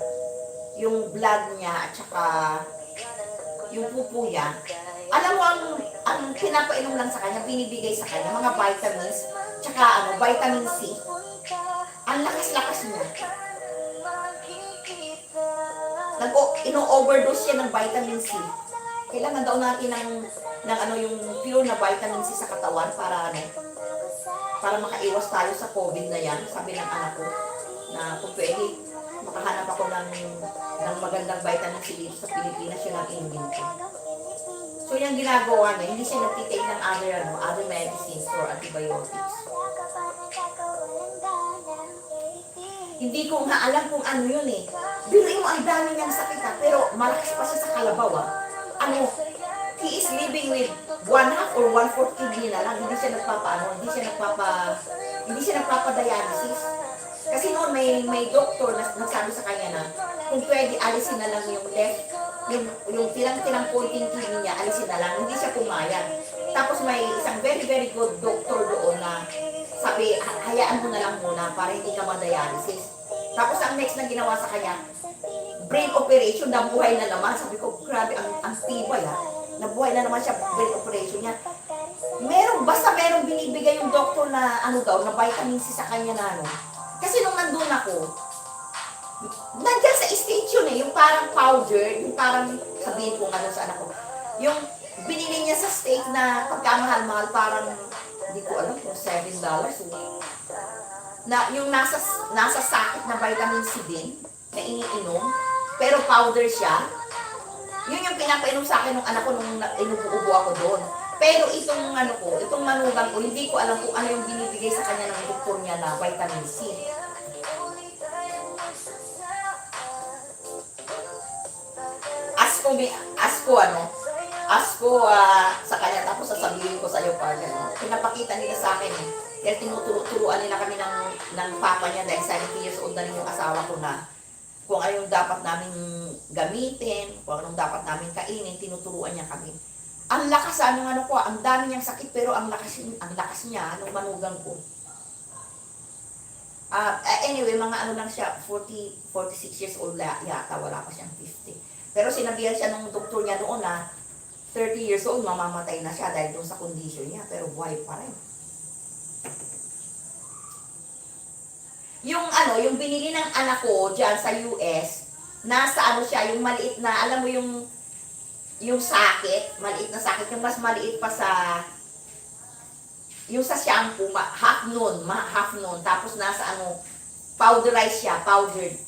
yung blood niya at saka yung pupo niya. Alam mo, ang pinapainom lang sa kanya, binibigay sa kanya, mga vitamins, tsaka vitamin C. Ang lakas-lakas niya. Ino-overdose siya ng vitamin C. Kailangan daw natin yung pure na vitamin C sa katawan para makaiwas tayo sa COVID na yan. Sabi ng anak ko na kung pwede, makahanap ako ng magandang vitamin C dito sa Pilipinas, yun ang inumin ko. So yung ginagawa niya, hindi siya nagtitake ng other medicines or antibiotics. Hindi ko nga alam kung ano yun eh. Biruin mo, ang dami niyang sakit pero malakas pa siya sa kalabaw he is living with 1/2 or 1/4 kidney na lang. Hindi siya nagpapa-dialysis. Kasi noon may doktor na nagsabi sa kanya na kung pwede alisin na lang yung left, yung tinang konting kidney niya, alisin na lang. Hindi siya pumayag. Tapos may isang very very good doctor doon na sabi, hayaan mo na lang muna para hindi ka ma-dialysis. Tapos ang next na ginawa sa kanya, brain operation, nabuhay na naman. Sabi ko, grabe, ang tibay nabuhay na naman siya, brain operation niya. Basta merong binibigay yung doktor na na vitamin C sa kanya na Kasi nung nandun ako, nandyan sa stage yun yung parang powder, yung parang sabihin ko sa anak ko, yung binili niya sa state na pagkamahal-mahal, parang hindi ko alam kung $7 na yung nasa sakit na vitamin C din na iniinom, pero powder siya. Yun yung pinapainom sa akin ng anak ko nung inuubo ako doon. Pero itong itong manugang ko, hindi ko alam kung ano yung binibigay sa kanya ng doktor niya na vitamin C. Ask ko sa kanya, tapos sasabihin ko sa iyo pa pinapakita nila sa akin Kaya tinuturuan nila kami ng papa niya dahil 70 years old na rin yung asawa ko na kung ano yung dapat namin gamitin, kung anong dapat namin kainin, tinuturuan niya kami. Ang lakas, ang dami niyang sakit, pero ang lakas niya, anong manugang ko. Anyway, mga lang siya, 46 years old yata, wala pa siyang 50. Pero sinabihan siya ng doktor niya noon na 30 years old, mamamatay na siya dahil doon sa condition niya, pero buhay pa rin. Yung binili ng anak ko dyan sa US, nasa siya, yung maliit na, alam mo yung sakit, maliit na sakit, yung mas maliit pa sa, yung sa shampoo, half noon, tapos nasa powderized siya, powdered.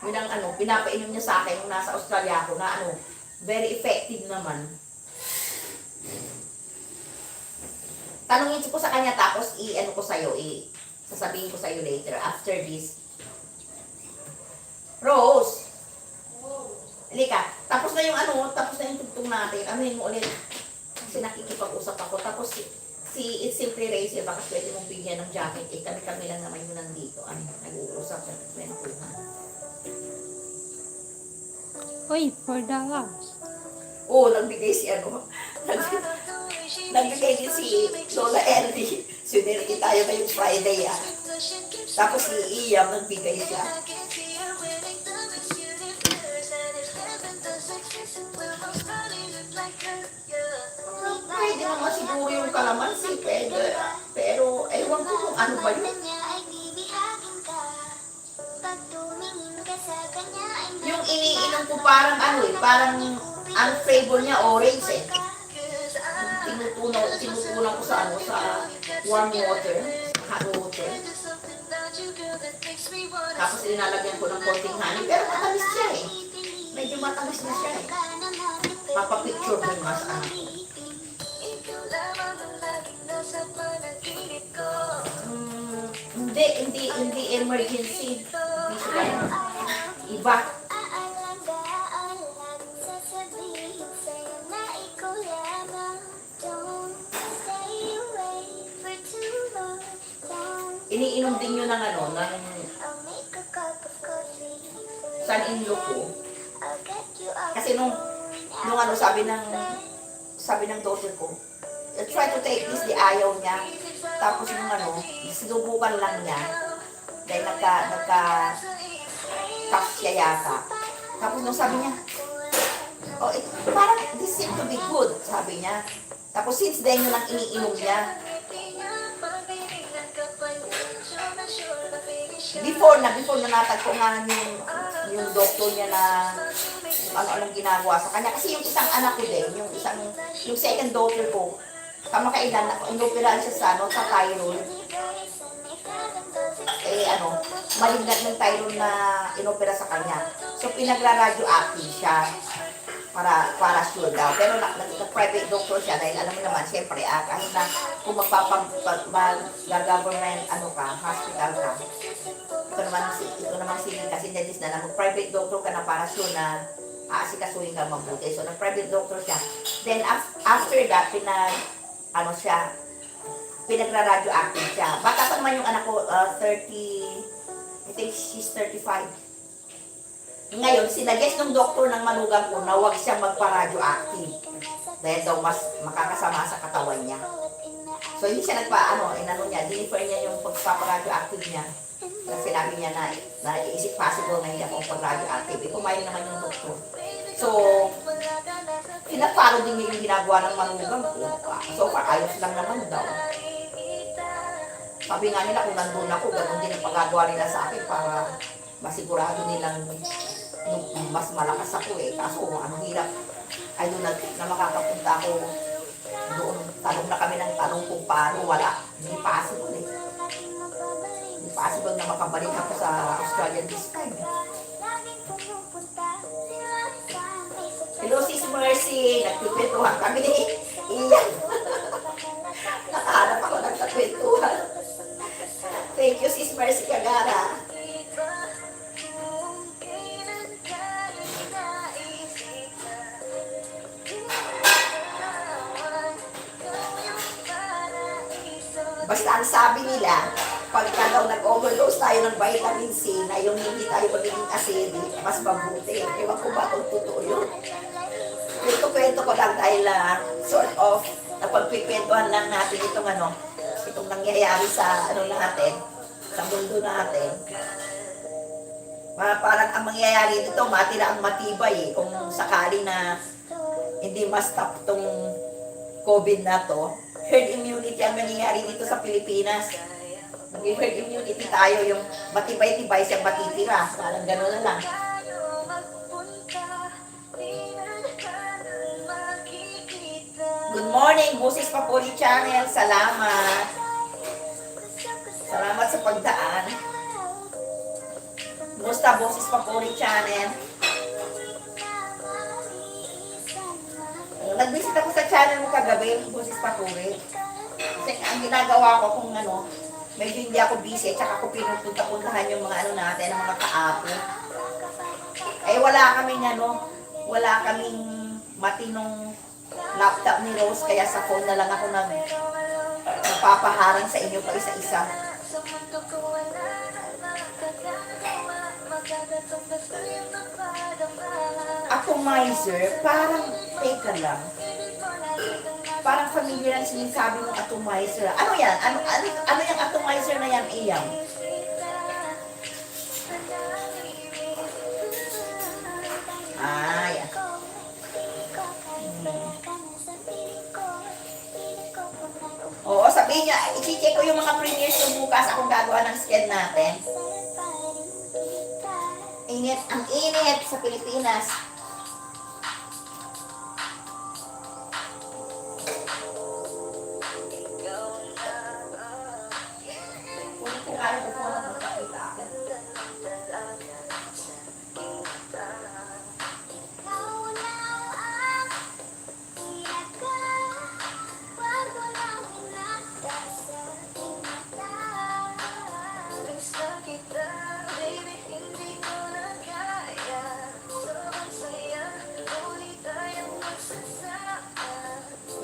Yun ang ano, pinapainom niya sa akin nung nasa Australia ako na ano, very effective naman. Tanungin ko sa kanya tapos i-ano ko sa'yo, sasabihin ko sa'yo later after this. Rose! Halika, tapos na yung ano, tapos na yung tugtog natin. Anuhin mo ulit. Kasi nakikipag-usap ako. Tapos si It's Simply Racer, baka pwede mong bigyan ng jacket. Kami lang naman yung nandito. Ano, nag-uusap. Kwentuhan. Uy, $4. Oo, nagbigay si ano. Nagbigay din si Lola Ernie. Sinirti tayo ngayong Friday ah. Tapos si Iyam nagbigay siya. Pwede naman siguro yung kalamansi, pwede. Pero ewan ko kung ano ba yun. Yung iniinom ko parang ano eh, parang ang flavor niya orange eh. Tinutunaw ko sa ano, sa warm water, hot water. Tapos nilalagyan ko ng konting honey, pero matamis siya eh. Medyo matamis na siya eh. Papapicture ko yung mas ano. Hindi emergency. Hindi siya ganun. Iba. Iniinom din yun ng ano, ng son-in-law ko. Kasi nung ano, sabi ng daughter ko, try to take this, di ayaw niya. Tapos nung ano, sinubukan lang niya. Dahil nagka-tough siya yata. Tapos nung sabi niya, oh, parang this seems to be good, sabi niya. Tapos since then yun ang iniinom niya. Before na natagpo nga yung doktor niya na ano-anong ginagawa sa kanya. Kasi yung isang anak ko din, yung second daughter ko, kamakailan, inoperahan siya sa thyroid. Malignant ng thyroid na inopera sa kanya. So, pinagra-radioactive siya para sure daw. Pero nag-private doctor siya dahil alam mo naman, siyempre, kahit na kung mag-government hospital ka, ito naman si kasi dentist na mag-private doctor ka na para sure na aasikasuhin ka mabuti. So, nag-private doctor siya. Then, after that, pinagra-radioactive siya. Bata pa naman yung anak ko, 30, I think she's 35. Ngayon, sinagest ng doktor ng manugang ko na huwag siya magpa-radioactive. Dahil daw mas makakasama sa katawan niya. So, hindi siya dinifer niya yung pagpapa-radioactive niya. Kasi sinabi niya na is it possible na hindi akong pag-radioactive. Pumayag naman yung doktor. So, pinapalo din niya yung ginagawa ng manugang ko. So far, ayos lang naman daw. Sabi nga nila kung nandun ako, ganun din ang pagagawa nila sa akin para masigurado nilang mas malakas ako eh. Kaso ano hirap. Ay doon na makakapunta ako doon. Tanong na kami ng tanong kung paano. Wala. Hindi possible eh. Hindi possible na makabalik ako sa Australia this time eh. Hello, Sis Mercy. Nagpipintuhan kami ni Iyan. Nakahanap ako nagpipintuhan. Thank you, Sis Mercy Kagara. Basta ang sabi nila, pagka daw nag-overdose tayo ng vitamin C na yung hindi tayo magiging acidic, mas mabuti. Ewan ko ba kung totoo yun. Kwento ko lang dahil sort of napagpipintuhan lang natin itong nangyayari sa natin, sa mundo natin. Parang ang mangyayari dito, matira ang matibay eh. Kung sakali na hindi ma-stop tong COVID na to, herd immunity ang nangyayari dito sa Pilipinas. Nag-herd immunity tayo, yung matibay-tibay siyang matitira. Parang gano'n na lang. Good morning, Busis Papuri Channel. Salamat. Salamat sa pagdaan. Musta Boses Papuri Channel? Nag-visit ako sa channel mo kagabi, Boses Papuri. Kasi ang ginagawa ko kung ano, medyo hindi ako busy, tsaka ako pinupunta-puntahan yung mga ano natin, ang mga kaapo. Eh wala kaming matinong laptop ni Rose, kaya sa phone na lang ako nagpapaharang sa inyo pa isa-isa. Atomizer, parang, teka lang. Parang familiar ang sinasabi ng atomizer. Ano yan? Ano yung atomizer na yan, Iyam? Ah, yan. Oo, sabihin niya, i-check ko yung mga premieres yung bukas akong gagawa ng sked natin. Init, ang init sa Pilipinas. Kung ano ko na magpakita ako.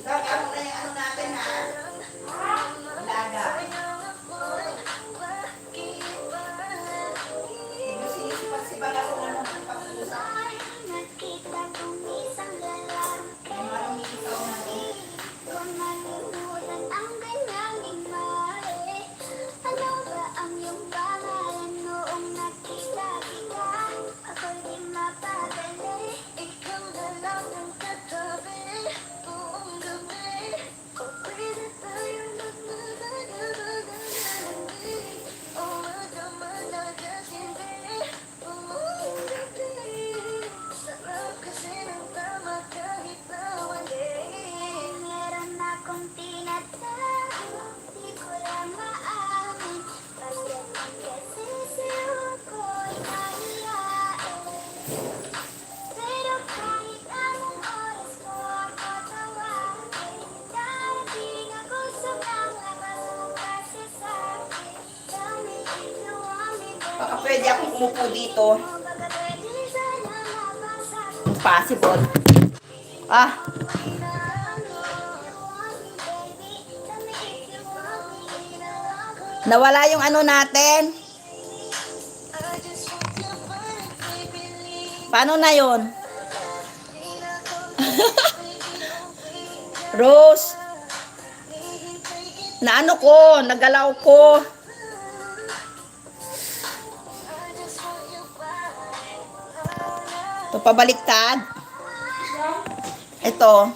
Ikaw, ano na yung ano natin ha? Laga. Hindi sinisipat-sipat ako ng pagpusa. May marami ikaw natin. Baka pwede akong umupo dito. Impossible. Ah. Nawala yung ano natin. Paano na yun? Rose. Naano ko, nagalaw ko. Ito pabaliktad. Ito.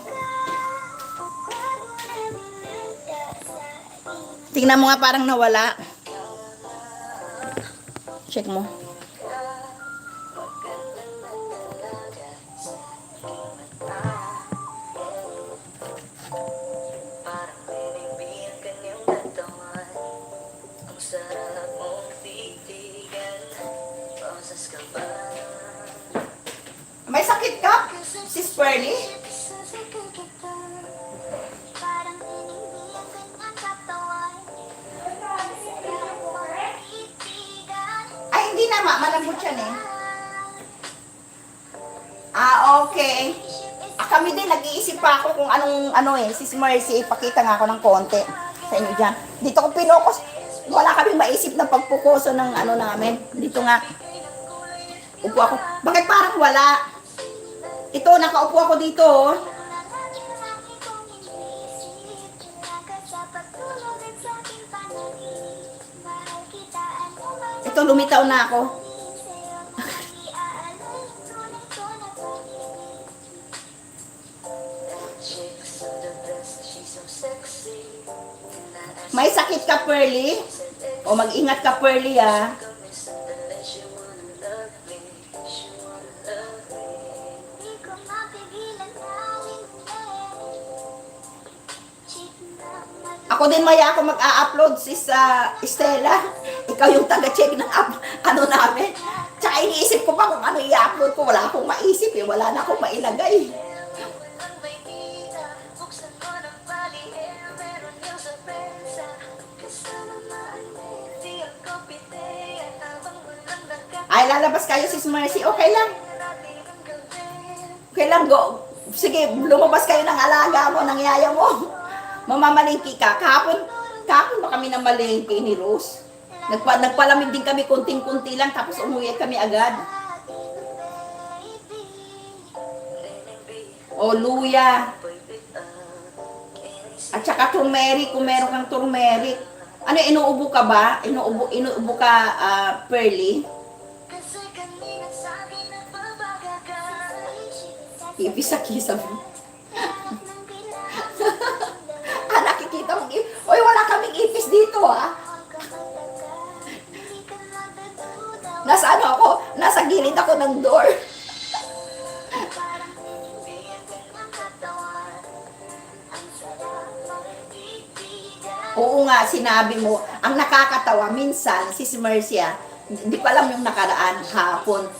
Tingnan mo nga parang nawala. Check mo. May sakit ka, Sis Pearly? Ay, hindi na, malambot yan eh. Ah, okay. Kami din, nag-iisip pa ako kung anong, Sis Mercy, ipakita nga ako ng konti sa inyo dyan. Dito ko pinokos. Wala kaming maisip na pagpukoso ng namin. Dito nga. Upo ako. Bakit parang wala? Ito, nakaupo ako dito, oh. Ito, lumitaw na ako. May sakit ka, Pearly? O mag-ingat ka, Pearly, ah. Ako din maya ako mag-a-upload, Sis Stella. Ikaw yung taga-check ng namin. Baka iniisip ko pa kung ano i-upload ko. Wala akong maisip eh. Wala na akong mailagay. Ay, lalabas kayo, Sis Mercy. Okay lang. Okay lang, go. Sige, lumabas kayo ng alaga mo, ng yaya mo. Mamamalingki ka. Kahapon ba kami na malingki ni Rose? Nagpalamig din kami, kunting-kunti lang, tapos umuwi kami agad. O, luya. At saka turmeric, kung meron kang turmeric. Ano, inuubo ka ba? Inuubo ka, Pearly? Ipis sa kisa mo. Nakikita mong ipis. Uy, wala kaming ipis dito, ha? Nasa ano ako? Nasa gilid ako ng door. Oo nga, sinabi mo. Ang nakakatawa, minsan, Sis Mercy, di ko alam yung nakaraan, hapon.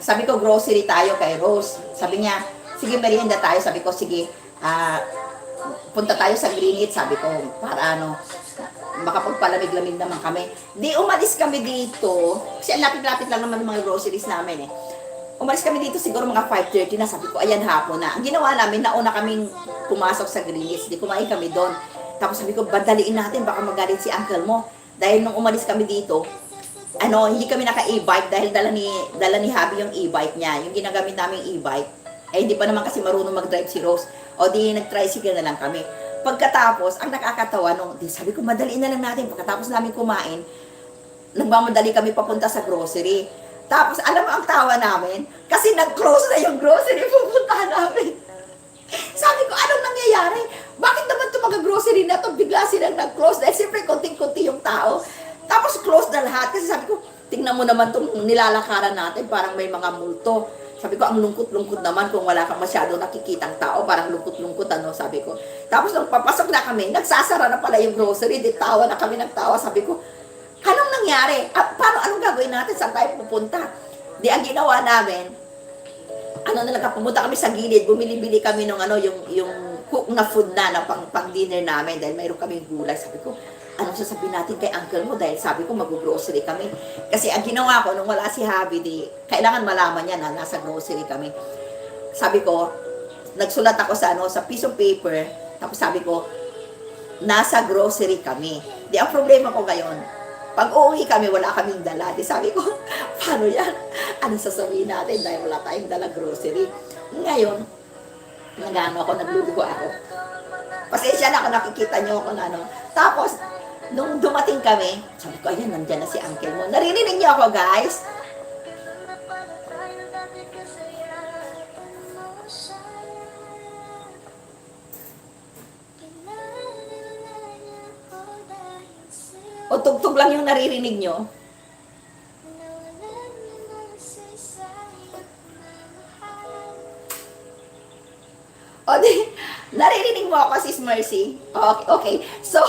Sabi ko, grocery tayo kay Rose. Sabi niya, sige, merienda tayo. Sabi ko, sige, punta tayo sa Greenwich. Sabi ko, para makapagpalamig-lamig naman kami. Di umalis kami dito. Kasi lapit-lapit lang naman mga groceries namin eh. Umalis kami dito siguro mga 5:30 na. Sabi ko, ayan, hapon na. Ang ginawa namin, nauna kaming pumasok sa Greenwich. Di kumain kami doon. Tapos sabi ko, badaliin natin, baka magalit si uncle mo. Dahil nung umalis kami dito, hindi kami naka-e-bike dahil dala ni Habi yung e-bike niya. Yung ginagamit namin e-bike, hindi pa naman kasi marunong mag-drive si Rose. O di nag-tricycle na lang kami. Pagkatapos, ang nakakatawa sabi ko, madaliin na lang natin. Pagkatapos namin kumain, nagmamadali kami papunta sa grocery. Tapos, alam mo ang tawa namin? Kasi nag-close na yung grocery, pupuntahan namin. Sabi ko, anong nangyayari? Bakit naman itong mga grocery na ito, bigla silang nag-close? Dahil siyempre, konting-konti yung tao. Tapos close na lahat kasi sabi ko, tingnan mo naman itong nilalakaran natin, parang may mga multo. Sabi ko, ang lungkot-lungkot naman kung wala kang masyado nakikitang tao, parang lungkot-lungkot sabi ko. Tapos nung papasok na kami, nagsasara na pala yung grocery, di tawa na kami nagtawa. Sabi ko, anong nangyari? Anong gagawin natin? Saan tayo pupunta? Di ang ginawa namin, pumunta kami sa gilid, bumili-bili kami ng yung cook na food na pang dinner namin dahil mayroon kaming gulay. Sabi ko, anong sasabihin natin kay uncle mo? Dahil sabi ko, mag-grocery kami. Kasi ang ginawa ko, nung wala si Habi, kailangan malaman niya na nasa grocery kami. Sabi ko, nagsulat ako sa piece of paper, tapos sabi ko, nasa grocery kami. Di ang problema ko ngayon, pag uuwi kami, wala kaming dala. Di sabi ko, paano yan? Anong sasabihin natin dahil wala tayong dala grocery? Ngayon, naglulugo ako. Pasensya na ako, nakikita niyo ako na Tapos, nung dumating kami, sabi ko, ayan, nandyan na si uncle mo. Naririnig niyo ako, guys? O tugtog lang yung naririnig niyo? O naririnig mo ako, Sis Mercy? Okay. So,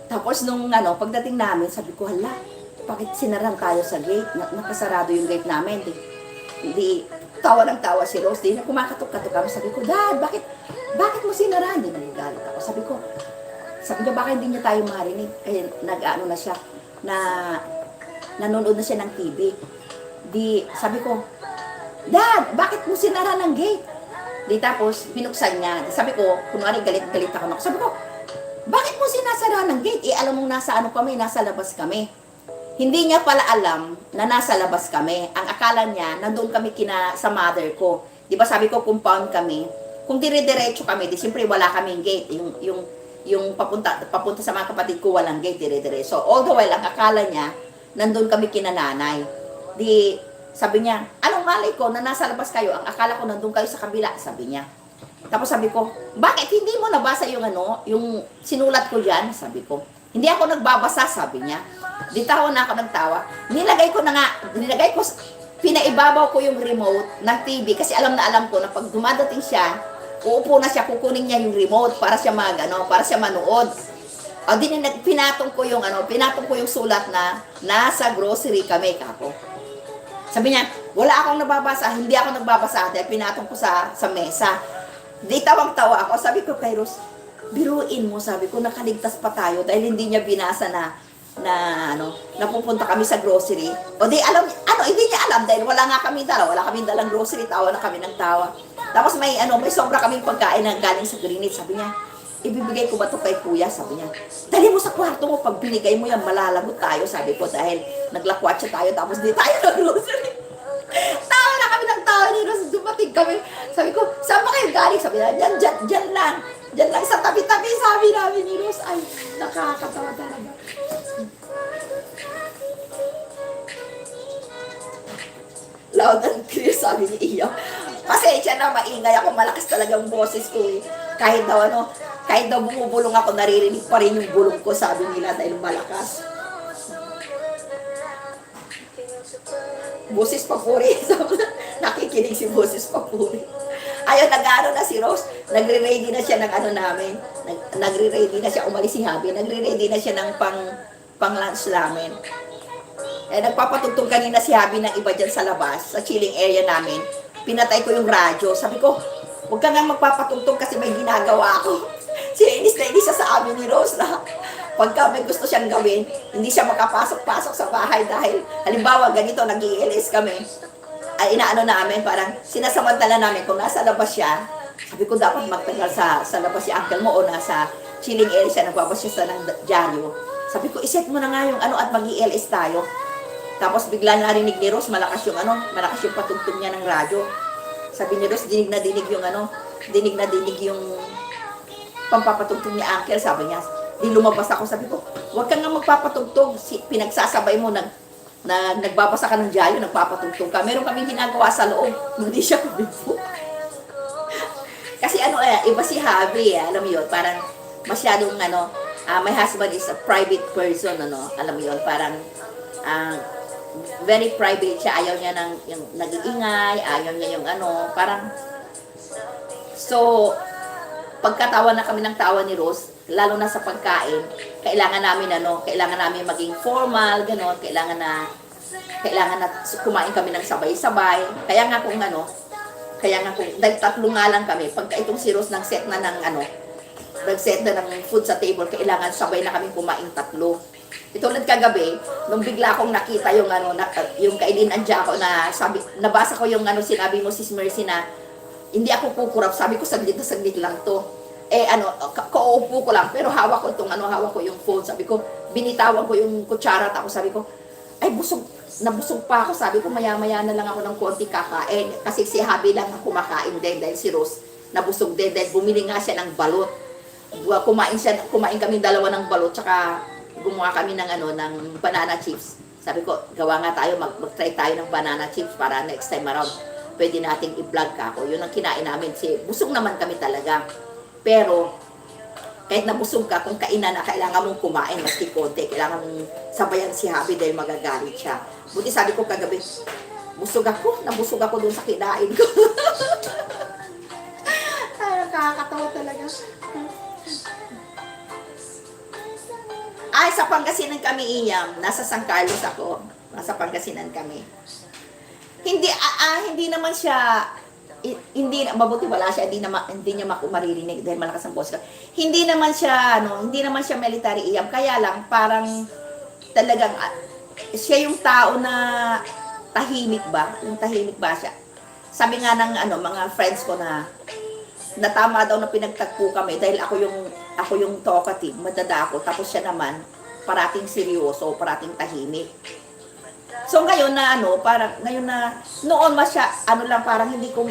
tapos nung pagdating namin, sabi ko, hala, bakit sinaran tayo sa gate? Nakasarado yung gate namin. Tawa ng tawa si Rose. Kumakatok-katok kami. Sabi ko, Dad, bakit mo sinaran? Di naligalit ako. Sabi niya, baka hindi niya tayo marinig. Kaya nag-ano na siya, nanonood na siya ng TV. Sabi ko, Dad, bakit mo sinara ng gate? Tapos, binuksan niya. Sabi ko, kunwari galit-galit ako. Sabi ko, bakit mo sinasara ng gate? Alam mong nasa nasa labas kami. Hindi niya pala alam na nasa labas kami. Ang akala niya, nandun kami sa mother ko. Di ba sabi ko, compound kami. Kung dire-diretso kami, siyempre wala kaming gate. Yung papunta sa mga kapatid ko, walang gate, dire-diretso. So, all the while, ang akala niya, nandun kami nanay. Sabi niya, anong malay ko na nasa labas kayo? Ang akala ko nandun kayo sa kabila, sabi niya. Tapos sabi ko, bakit hindi mo nabasa yung sinulat ko diyan? Sabi ko, hindi ako nagbabasa, sabi niya. Tawa na ako ng tawa. Pinaibabaw ko yung remote ng TV kasi alam ko na pag dumadating siya, uupo na siya, kukunin niya yung remote para siya para siya manood. O din pinatong ko yung sulat na nasa grocery kami kako. Sabi niya, wala akong nababasa, hindi ako nagbabasa dahil pinatong ko sa mesa. Di tawang-tawa ako. Sabi ko kay Rose, biruin mo, sabi ko, nakaligtas pa tayo dahil hindi niya binasa na napupunta kami sa grocery. O di hindi niya alam dahil wala kaming dalang grocery, tawa na kami ng tawa. Tapos may sobra kaming pagkain na galing sa Greenwich. Sabi niya, ibibigay ko ba to kay kuya? Sabi niya, dali mo sa kwarto mo, pag binigay mo yan, malalagot tayo, sabi ko, dahil naglakwatsa tayo, tapos di tayo nag-grocery. Tawa na kami ng tawa ni Rose, dumating kami. Sabi ko, saan ba kayo galing? Sabi niya, dyan lang. Dyan lang sa tabi-tabi, sabi namin ni Rose. Ay, nakakatawa talaga. Loud and clear, sabi ni Iya. Pasensya na, maingay ako, malakas talagang boses ko eh. Kahit daw bumubulong ako, naririnig pa rin yung bulong ko, sabi nila, dahil malakas. Boses Papuri. Nakikinig si Boses Papuri. Ayun, nag-ano na si Rose. Nagre-ready na siya ng namin. Nagre-ready na siya, umalis si Habi. Nagre-ready na siya ng pang-lunch namin. Nagpapatugtog kanina si Habi ng iba dyan sa labas, sa chilling area namin. Pinatay ko yung radyo. Sabi ko, huwag ka nga magpapatugtog kasi may ginagawa ako. Inis na inis sa amin ni Rose na pagka may gusto siyang gawin, hindi siya makapasok-pasok sa bahay dahil halimbawa ganito, nag-i-LS kami. Ay namin, parang sinasamantala namin kung nasa labas siya. Sabi ko dapat magtagal sa labas si uncle mo o nasa chilling area siya, nagbabas siya sa ng dyaryo. Sabi ko, iset mo na nga yung at mag-i-LS tayo. Tapos bigla narinig ni Rose, malakas yung patugtog niya ng radyo. Sabi ni Rose, dinig na dinig yung pampapatugtog ni uncle, sabi niya. Di lumabas ako, sabi ko, huwag kang nga magpapatugtog. Pinagsasabay mo, nagbabasa ka ng diaryo, nagpapatugtog ka. Meron kaming ginagawa sa loob, hindi siya kumipo. Kasi iba si Javi, alam mo yun, parang masyadong my husband is a private person, alam mo yun, parang very private siya, ayaw niya yung nag-iingay, ayaw niya yung parang, so, pagkatawa na kami ng tawa ni Rose, lalo na sa pagkain, kailangan namin maging formal, gano'n, kailangan na kumain kami ng sabay-sabay. Kaya nga kung dahil tatlo nga lang kami, pagka itong si Rose nag-set na ng food sa table, kailangan sabay na kami kumain tatlo. Tulad kagabi, nung bigla akong nakita yung kainin andya ako na nabasa ko yung sinabi mo Sis Mercy na hindi ako kukurap, sabi ko saglit lang to. Kauupo ko lang, pero hawak ko yung phone, sabi ko, binitawan ko yung kutsara, tapos sabi ko, ay nabusog pa ako, sabi ko, maya-maya na lang ako ng konti kakain, kasi si Habi lang ang kumakain din, dahil si Rose nabusog din, dahil bumili nga siya ng balot. Kumain kami dalawa ng balot, tsaka gumawa kami ng banana chips. Sabi ko, gawa nga tayo, mag-try tayo ng banana chips para next time around, pwede nating i-vlog ka ako. Yun ang kinain namin. Busog naman kami talaga. Pero, kahit nabusog ka, kung kainan na, kailangan mong kumain, maski konti. Kailangan mong sabayan si Habi dahil magagalit siya. Buti sabi ko kagabi, nabusog ako dun sa kinain ko. Ay, nakakatawa talaga. Ay, sa Pangasinan kami, Iyam. Nasa San Carlos ako. Nasa Pangasinan kami. Hindi naman siya, mabuti wala siya, hindi niya maririnig dahil malakas ang boses. Hindi naman siya military, Iyam. Kaya lang, parang talagang, siya yung tao na tahimik ba? Yung tahimik ba siya? Sabi nga ng mga friends ko na tama daw na pinagtagpo kami dahil ako yung talkative, madada ako, tapos siya naman, parating seryoso, parating tahimik. So ngayon na noon parang hindi ko,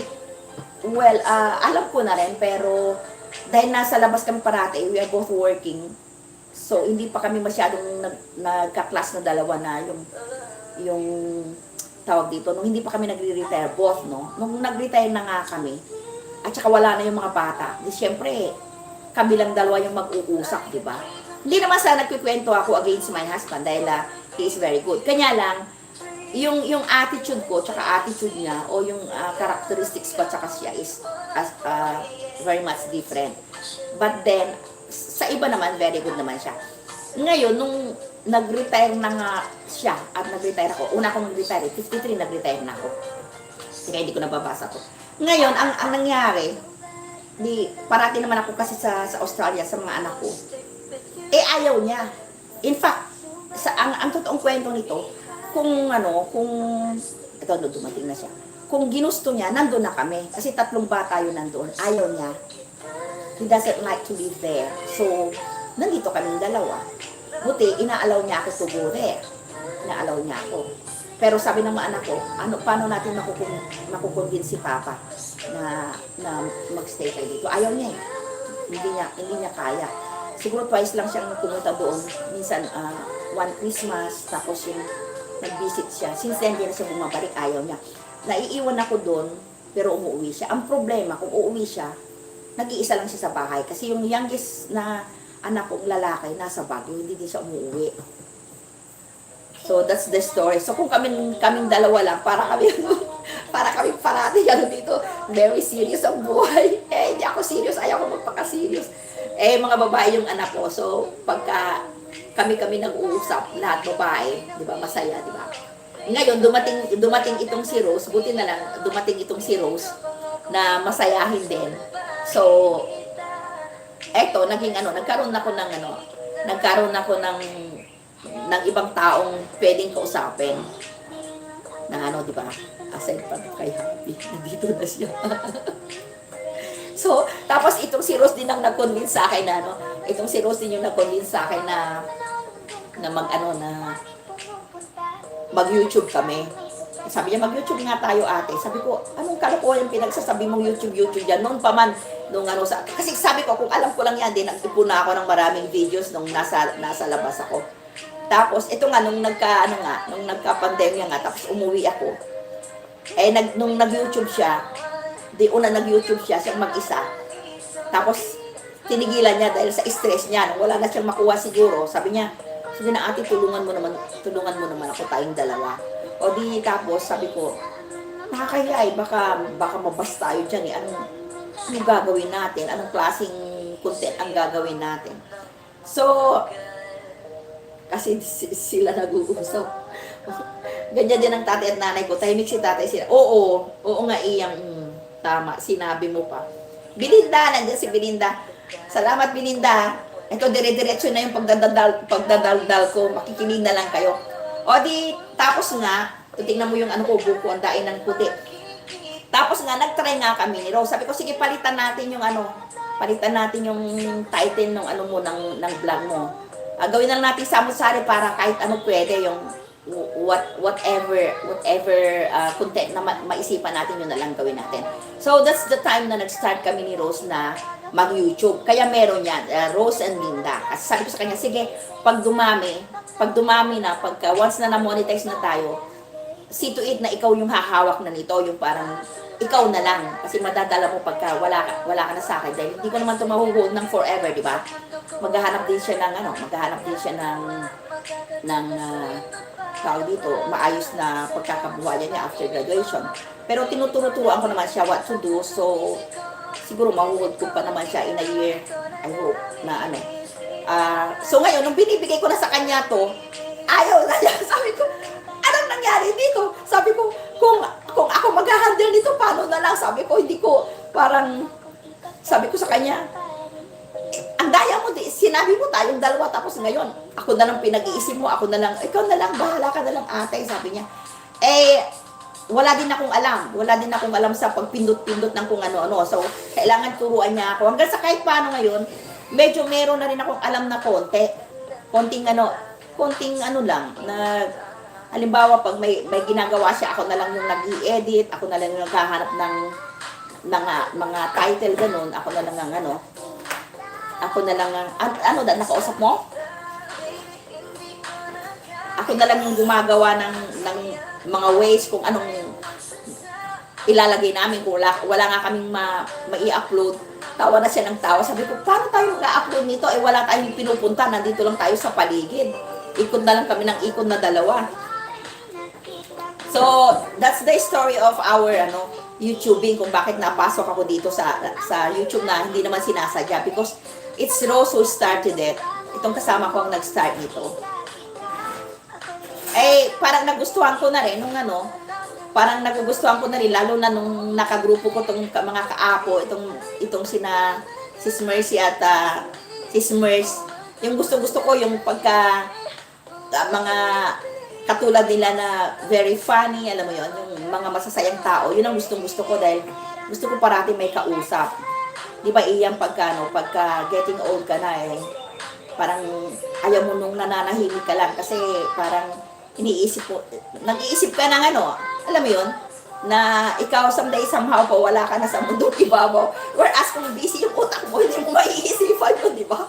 alam ko na rin, pero dahil nasa labas kami parati, we are both working, so hindi pa kami masyadong nagka-class na dalawa na yung tawag dito, nung hindi pa kami nagre-retire, both, nung nag-retire na nga kami, at saka wala na yung mga bata, di syempre, kami lang dalawa yung mag-uusap, di ba? Hindi naman sa nagkikwento ako against my husband dahil he is very good. Kanya lang, yung attitude ko, tsaka attitude niya, o yung characteristics ko, tsaka siya is very much different. But then, sa iba naman, very good naman siya. Ngayon, nung nag-retire na nga siya, at nag-retire ako, una akong nag-retire, 53, nag-retire na ako. Kaya hindi ko nababasa to. Ngayon, ang nangyari, parati naman ako kasi sa Australia, sa mga anak ko, ayaw niya. In fact, ang totoong kwento nito, kung ito, dumating na siya. Kung ginusto niya, nandun na kami. Kasi 3 bata yun nandun. Ayaw niya. He doesn't like to live there. So, nandito kaming dalawa. Buti, inaalaw niya ako to go there. Inaalaw niya ako. Pero sabi ng mga anak ko, paano natin makukonvince si Papa na magstay kayo dito? Ayaw niya eh. Hindi niya kaya. Siguro twice lang siyang pumunta doon. Minsan, one Christmas, tapos yung nag-visit siya. Since then, hindi na siya bumabalik, ayaw niya. Naiiwan ako doon, pero umuwi siya. Ang problema, kung uuwi siya, nag-iisa lang siya sa bahay. Kasi yung youngest na anak kong lalaki, nasa Baguio, hindi din siya umuwi. So, that's the story. So, kung kaming dalawa lang, para kami parati dito, very serious ang buhay. Hindi ako serious, ayaw ko magpaka-serious. Mga babae yung anak ko. So, pagka kami nag-uusap, lahat babae, di ba, masaya, di ba? Ngayon, dumating itong si Rose, buti na lang, dumating itong si Rose, na masayahin din. So, eto, nagkaroon ako ng ibang taong pwedeng kausapin. Di ba? Aside pa kay Happy, nandito na siya. So, tapos itong si Rose din ang nag-convince sa akin itong si Rose din yung nag-convince sa akin na mag-YouTube kami. Sabi niya, mag-YouTube nga tayo ate. Sabi ko, anong kalokohan yung pinagsasabi mong YouTube dyan? Noon pa man, kasi sabi ko, kung alam ko lang yan, din nag-ipon na ako ng maraming videos nung nasa labas ako. Tapos, ito nga, nung nagka-pandemya nga, tapos umuwi ako. Nung nag-YouTube siya, nag-YouTube siya, siyang mag-isa. Tapos, tinigilan niya dahil sa stress niya. Nung wala na siyang makuha siguro, sabi niya, sige na ate, tulungan mo naman ako, tayong dalawa. O di, tapos, sabi ko, nakakaya baka mabas tayo dyan eh. Anong gagawin natin? Anong klaseng content ang gagawin natin? So, kasi sila nag-uusap. Ganyan din ang tatay at nanay ko. Tahimik si tatay sila. Oo nga iyang, tama, sinabi mo pa. Belinda, nandiyan si Belinda. Salamat Belinda. Ito, dire-diretso na yung pagdadaldal ko. Makikinig na lang kayo. O di, tapos nga, tingnan mo yung buko, ang dain ng puti. Tapos nga, nag-try nga kami ni Rose. Sabi ko, sige, palitan natin yung title ng vlog mo. Gawin lang natin samut-sari para kahit pwede yung whatever content na maisipan natin, yun na lang gawin natin. So, that's the time na nag-start kami ni Rose na mag-YouTube. Kaya meron yan, Rose and Linda. Kasi sabi ko sa kanya, sige, pag dumami na, once na na-monetize na tayo, see to it na ikaw yung hahawak na nito, yung parang ikaw na lang. Kasi madadala mo pagka wala ka na sa akin. Dahil hindi ko naman ito mahuhold ng forever, di ba? Maghahanap din siya ng tawag dito, maayos na pagkakabuhayan niya after graduation. Pero tinuturuan ko naman siya what to do. So, siguro mahuhold ko pa naman siya in a year. I hope na so ngayon, nung binibigay ko na sa kanya to, ayaw na niya. Sabi ko, anong nangyari dito? Sabi ko, kung ako mag-handle nito, paano na lang? Sabi ko, sabi ko sa kanya, ang daya mo, sinabi mo tayong dalawa, tapos ngayon, ako na lang pinag-iisip mo, ikaw na lang, bahala ka na lang ate, sabi niya. Wala din akong alam sa pagpindot-pindot ng kung ano-ano. So, kailangan turuan niya ako. Hanggang sa kahit paano ngayon, medyo meron na rin akong alam na konting lang, na halimbawa, pag may ginagawa siya, ako na lang yung nag-i-edit, ako na lang yung naghahanap ng mga title, ganun, ako na lang nakausap mo? Ako na lang yung gumagawa ng mga ways kung anong ilalagay namin, kung wala nga kaming mai-upload. Tawa na siya ng tawa. Sabi ko, paano tayo mag-upload nito? Wala tayong pinupunta, nandito lang tayo sa paligid. Ikot na lang kami ng ikot na dalawa. So, that's the story of our YouTubing kung bakit napasok ako dito sa YouTube na hindi naman sinasadya because it's Rose who started it. Itong kasama ko ang nag-start nito. Eh, parang nagustuhan ko na rin nung ano, parang nagugustuhan ko na rin lalo na nung nakagrupo ko tong mga kaapo, itong Sis Mercy at Sis Mers. Yung gusto ko yung pagka mga katulad nila na very funny, alam mo yon, yung mga masasayang tao, yun ang gusto ko dahil gusto ko parati may kausap. Di ba iyang pagka getting old ka na eh, parang ayaw mo nung nananahimik ka lang kasi parang nag-iisip ka ng ano, alam mo yun, na ikaw someday somehow pa wala ka na sa mundong ibabaw. Whereas kung busy yung utak mo, hindi mo maiisipan yun, di ba?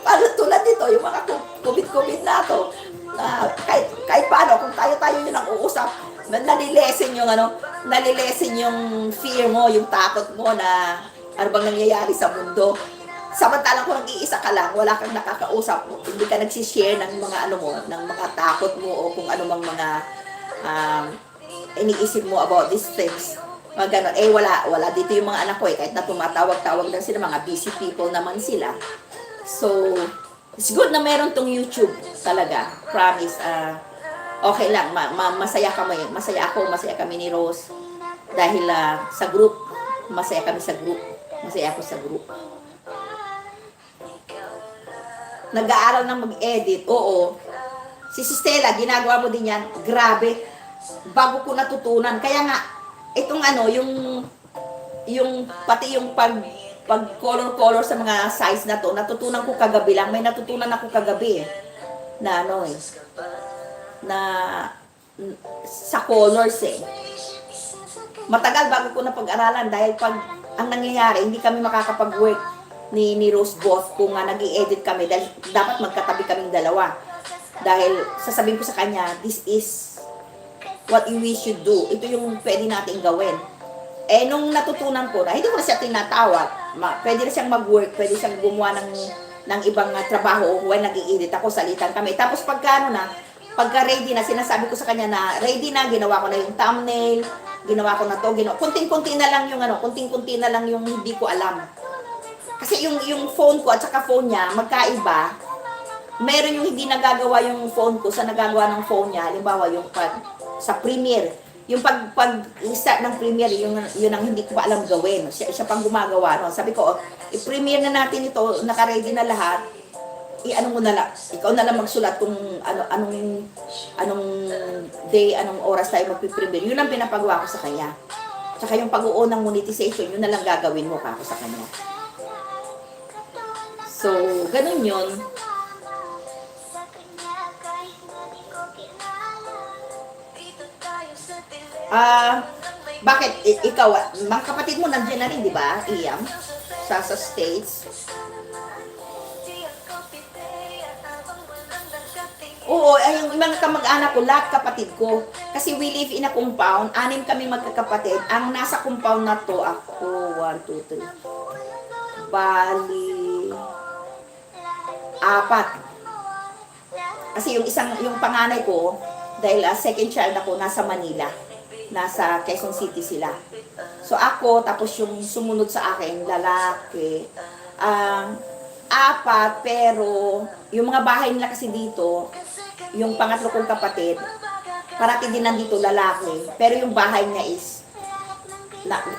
Parang tulad nito, yung mga COVID na to, na kahit paano, kung tayo yun ang uusap, nalilesen yung fear mo, yung takot mo na ano bang nangyayari sa mundo. Samantalang kung nag-iisa ka lang, wala kang nakakausap, hindi ka nagsishare ng mga ano mo, ng mga takot mo o kung ano mang mga iniisip mo about these things. Mga ganon. Eh, wala dito yung mga anak ko eh. Kahit na tumatawag-tawag lang sila, mga busy people naman sila. So, it's good na meron tong YouTube talaga. Promise. Okay lang. Masaya kami. Masaya ako. Masaya kami ni Rose. Dahil sa group. Masaya kami sa group. Masaya ako sa group. Nag-aaral ng mag-edit. Oo. Si Stella, ginagawa mo din yan. Grabe. Bago ko natutunan. Kaya nga, itong ano, yung pati yung pag color sa mga size na to, natutunan ko kagabi lang. May natutunan ako kagabi eh, na ano eh, na sa colors eh. Matagal bago ko napag-aralan dahil pag ang nangyayari, hindi kami makakapag-work ni Rose Boss kung nag-i-edit kami dahil dapat magkatabi kaming dalawa. Dahil sasabihin ko sa kanya, this is what we should do. Ito yung pwede nating gawin. Eh, nung natutunan ko na, hindi ko na siya tinatawag. Pwede na siyang mag-work, pwede siyang gumawa ng ibang trabaho when nag-i-edit ako, salitan kami. Tapos pagka ready na, sinasabi ko sa kanya na ready na, ginawa ko na yung thumbnail, ginawa ko na to, kunting-kunti na lang yung hindi ko alam. Kasi yung phone ko at saka phone niya, magkaiba. Meron yung hindi nagagawa yung phone ko sa nagagawa ng phone niya. Halimbawa, yung sa Premiere. Yung pag-start ng Premiere, yun ang hindi ko pa alam gawin. Siya pang gumagawa. No? Sabi ko, i-Premiere na natin ito, naka-ready na lahat. I-ano mo na lang, ikaw na lang magsulat kung anong day, anong oras tayo magpi-Premiere. Yun ang pinapagawa ko sa kanya. Tsaka yung pag-uunang monetization, yun na lang gagawin mo kako sa kanya. So, ganun yun. Bakit? Ikaw, mga kapatid mo nandiyan na rin, di ba, Iyam? Sa States. Oo, ay, yung mga kamag-anak ko, lahat kapatid ko. Kasi we live in a compound, 6 kami magkakapatid. Ang nasa compound na to, ako, 1, 2, 3. Bali, 4. Kasi yung panganay ko, dahil second child ako, nasa Manila. Nasa Quezon City sila. So ako, tapos yung sumunod sa akin, lalaki, 4, pero yung mga bahay nila kasi dito, yung pangatlo kong kapatid, parati din nandito lalaki, pero yung bahay niya is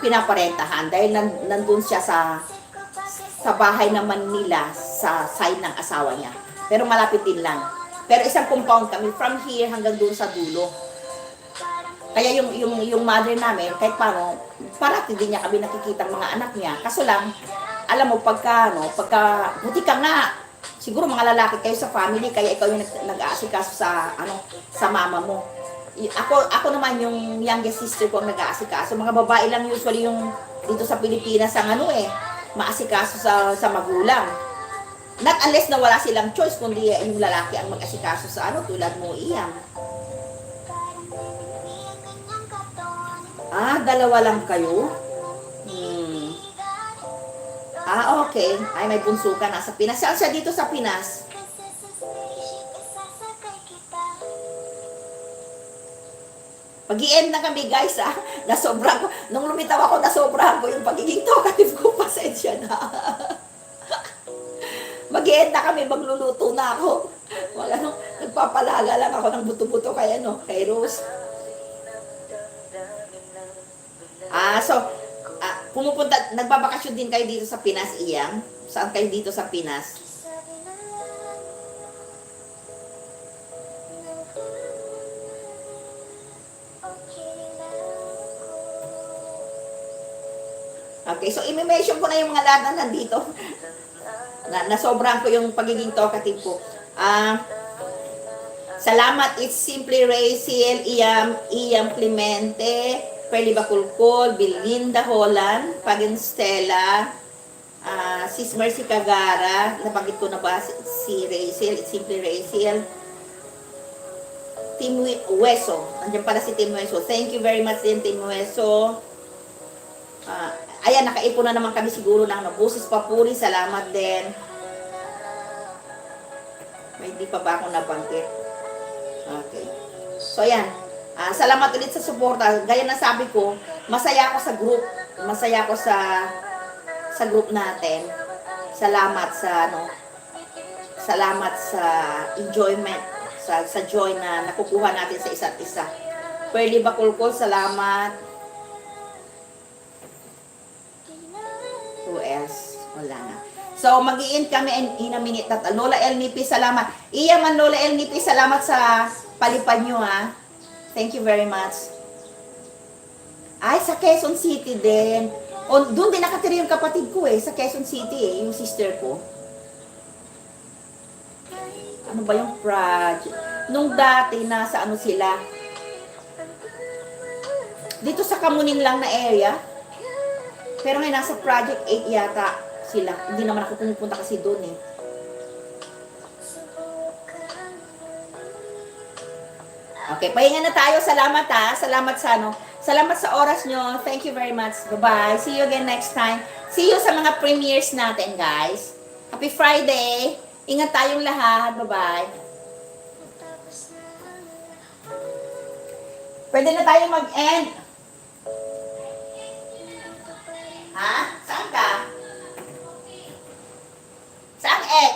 pinaparentahan dahil nandun siya sa bahay naman nila sa side ng asawa niya. Pero malapit din lang. Pero isang compound kami from here hanggang doon sa dulo. Kaya yung mother namin, kahit paano, parati din niya kami nakikita mga anak niya. Kaso lang, alam mo, buti ka nga, siguro mga lalaki kayo sa family, kaya ikaw yung nag-aasikaso sa mama mo. Ako naman yung youngest sister ko ang nag-aasikaso. Mga babae lang usually yung dito sa Pilipinas ang maasikaso sa magulang. Not unless na wala silang choice, kundi yung lalaki ang mag-asikaso sa tulad mo, Iyam. Dalawa lang kayo? Okay. Ay, may bunso ka na sa Pinas. Saan siya dito sa Pinas? Mag-i-end na kami guys ha. Nasobrahan ko. Nung lumitaw ako, nasobrahan ko yung pagiging talkative ko. Pasensya na. Mag-i-end na kami, magluluto na ako. Nagpapalaga lang ako ng buto-buto kay Rose. Nagbabakasyon din kayo dito sa Pinas, Iyang? Saan kayo dito sa Pinas? Okay, so i-mention ko na yung mga lahat na nandito. Nasobrahan ko yung pagiging talkative ko. Salamat, it's Simply Rachel, Iyam Clemente, Perly Baculcol, Belinda Holland, Pagin Stella, Sis Mercy Cagara, nabanggit ko na ba si Rachel, it's Simply Rachel, Tim Weso, nandiyan pala si Tim Weso, thank you very much din Tim Weso. Ayan, nakaipon na naman kami siguro ng Busis Papuri, salamat din. May di pa ba akong nabanggit? Okay. So, ayan. Salamat ulit sa suporta. Gaya na sabi ko, masaya ako sa group. Masaya ako sa group natin. Salamat sa salamat sa enjoyment, sa joy na nakukuha natin sa isa't isa. Perly Baculcol, salamat. Who else? Wala na. So, mag-i-end kami in a minute. Lola El Nipi, salamat. Iyaman, Lola El Nipi, salamat sa palipad nyo, ha. Thank you very much. Ay, sa Quezon City din. Doon din nakatira yung kapatid ko, sa Quezon City, yung sister ko. Ano ba yung project? Nung dati, nasa sila? Dito sa Kamuning lang na area. Pero ngayon, nasa Project 8 yata sila. Hindi naman ako pumupunta kasi doon Okay, pahinga na tayo. Salamat ha. Salamat Salamat sa oras nyo. Thank you very much. Bye-bye. See you again next time. See you sa mga premieres natin, guys. Happy Friday. Ingat tayong lahat. Bye-bye. Pwede na tayo mag-end. Ha? Saan ka? Saan X?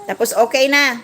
Tapos okay na.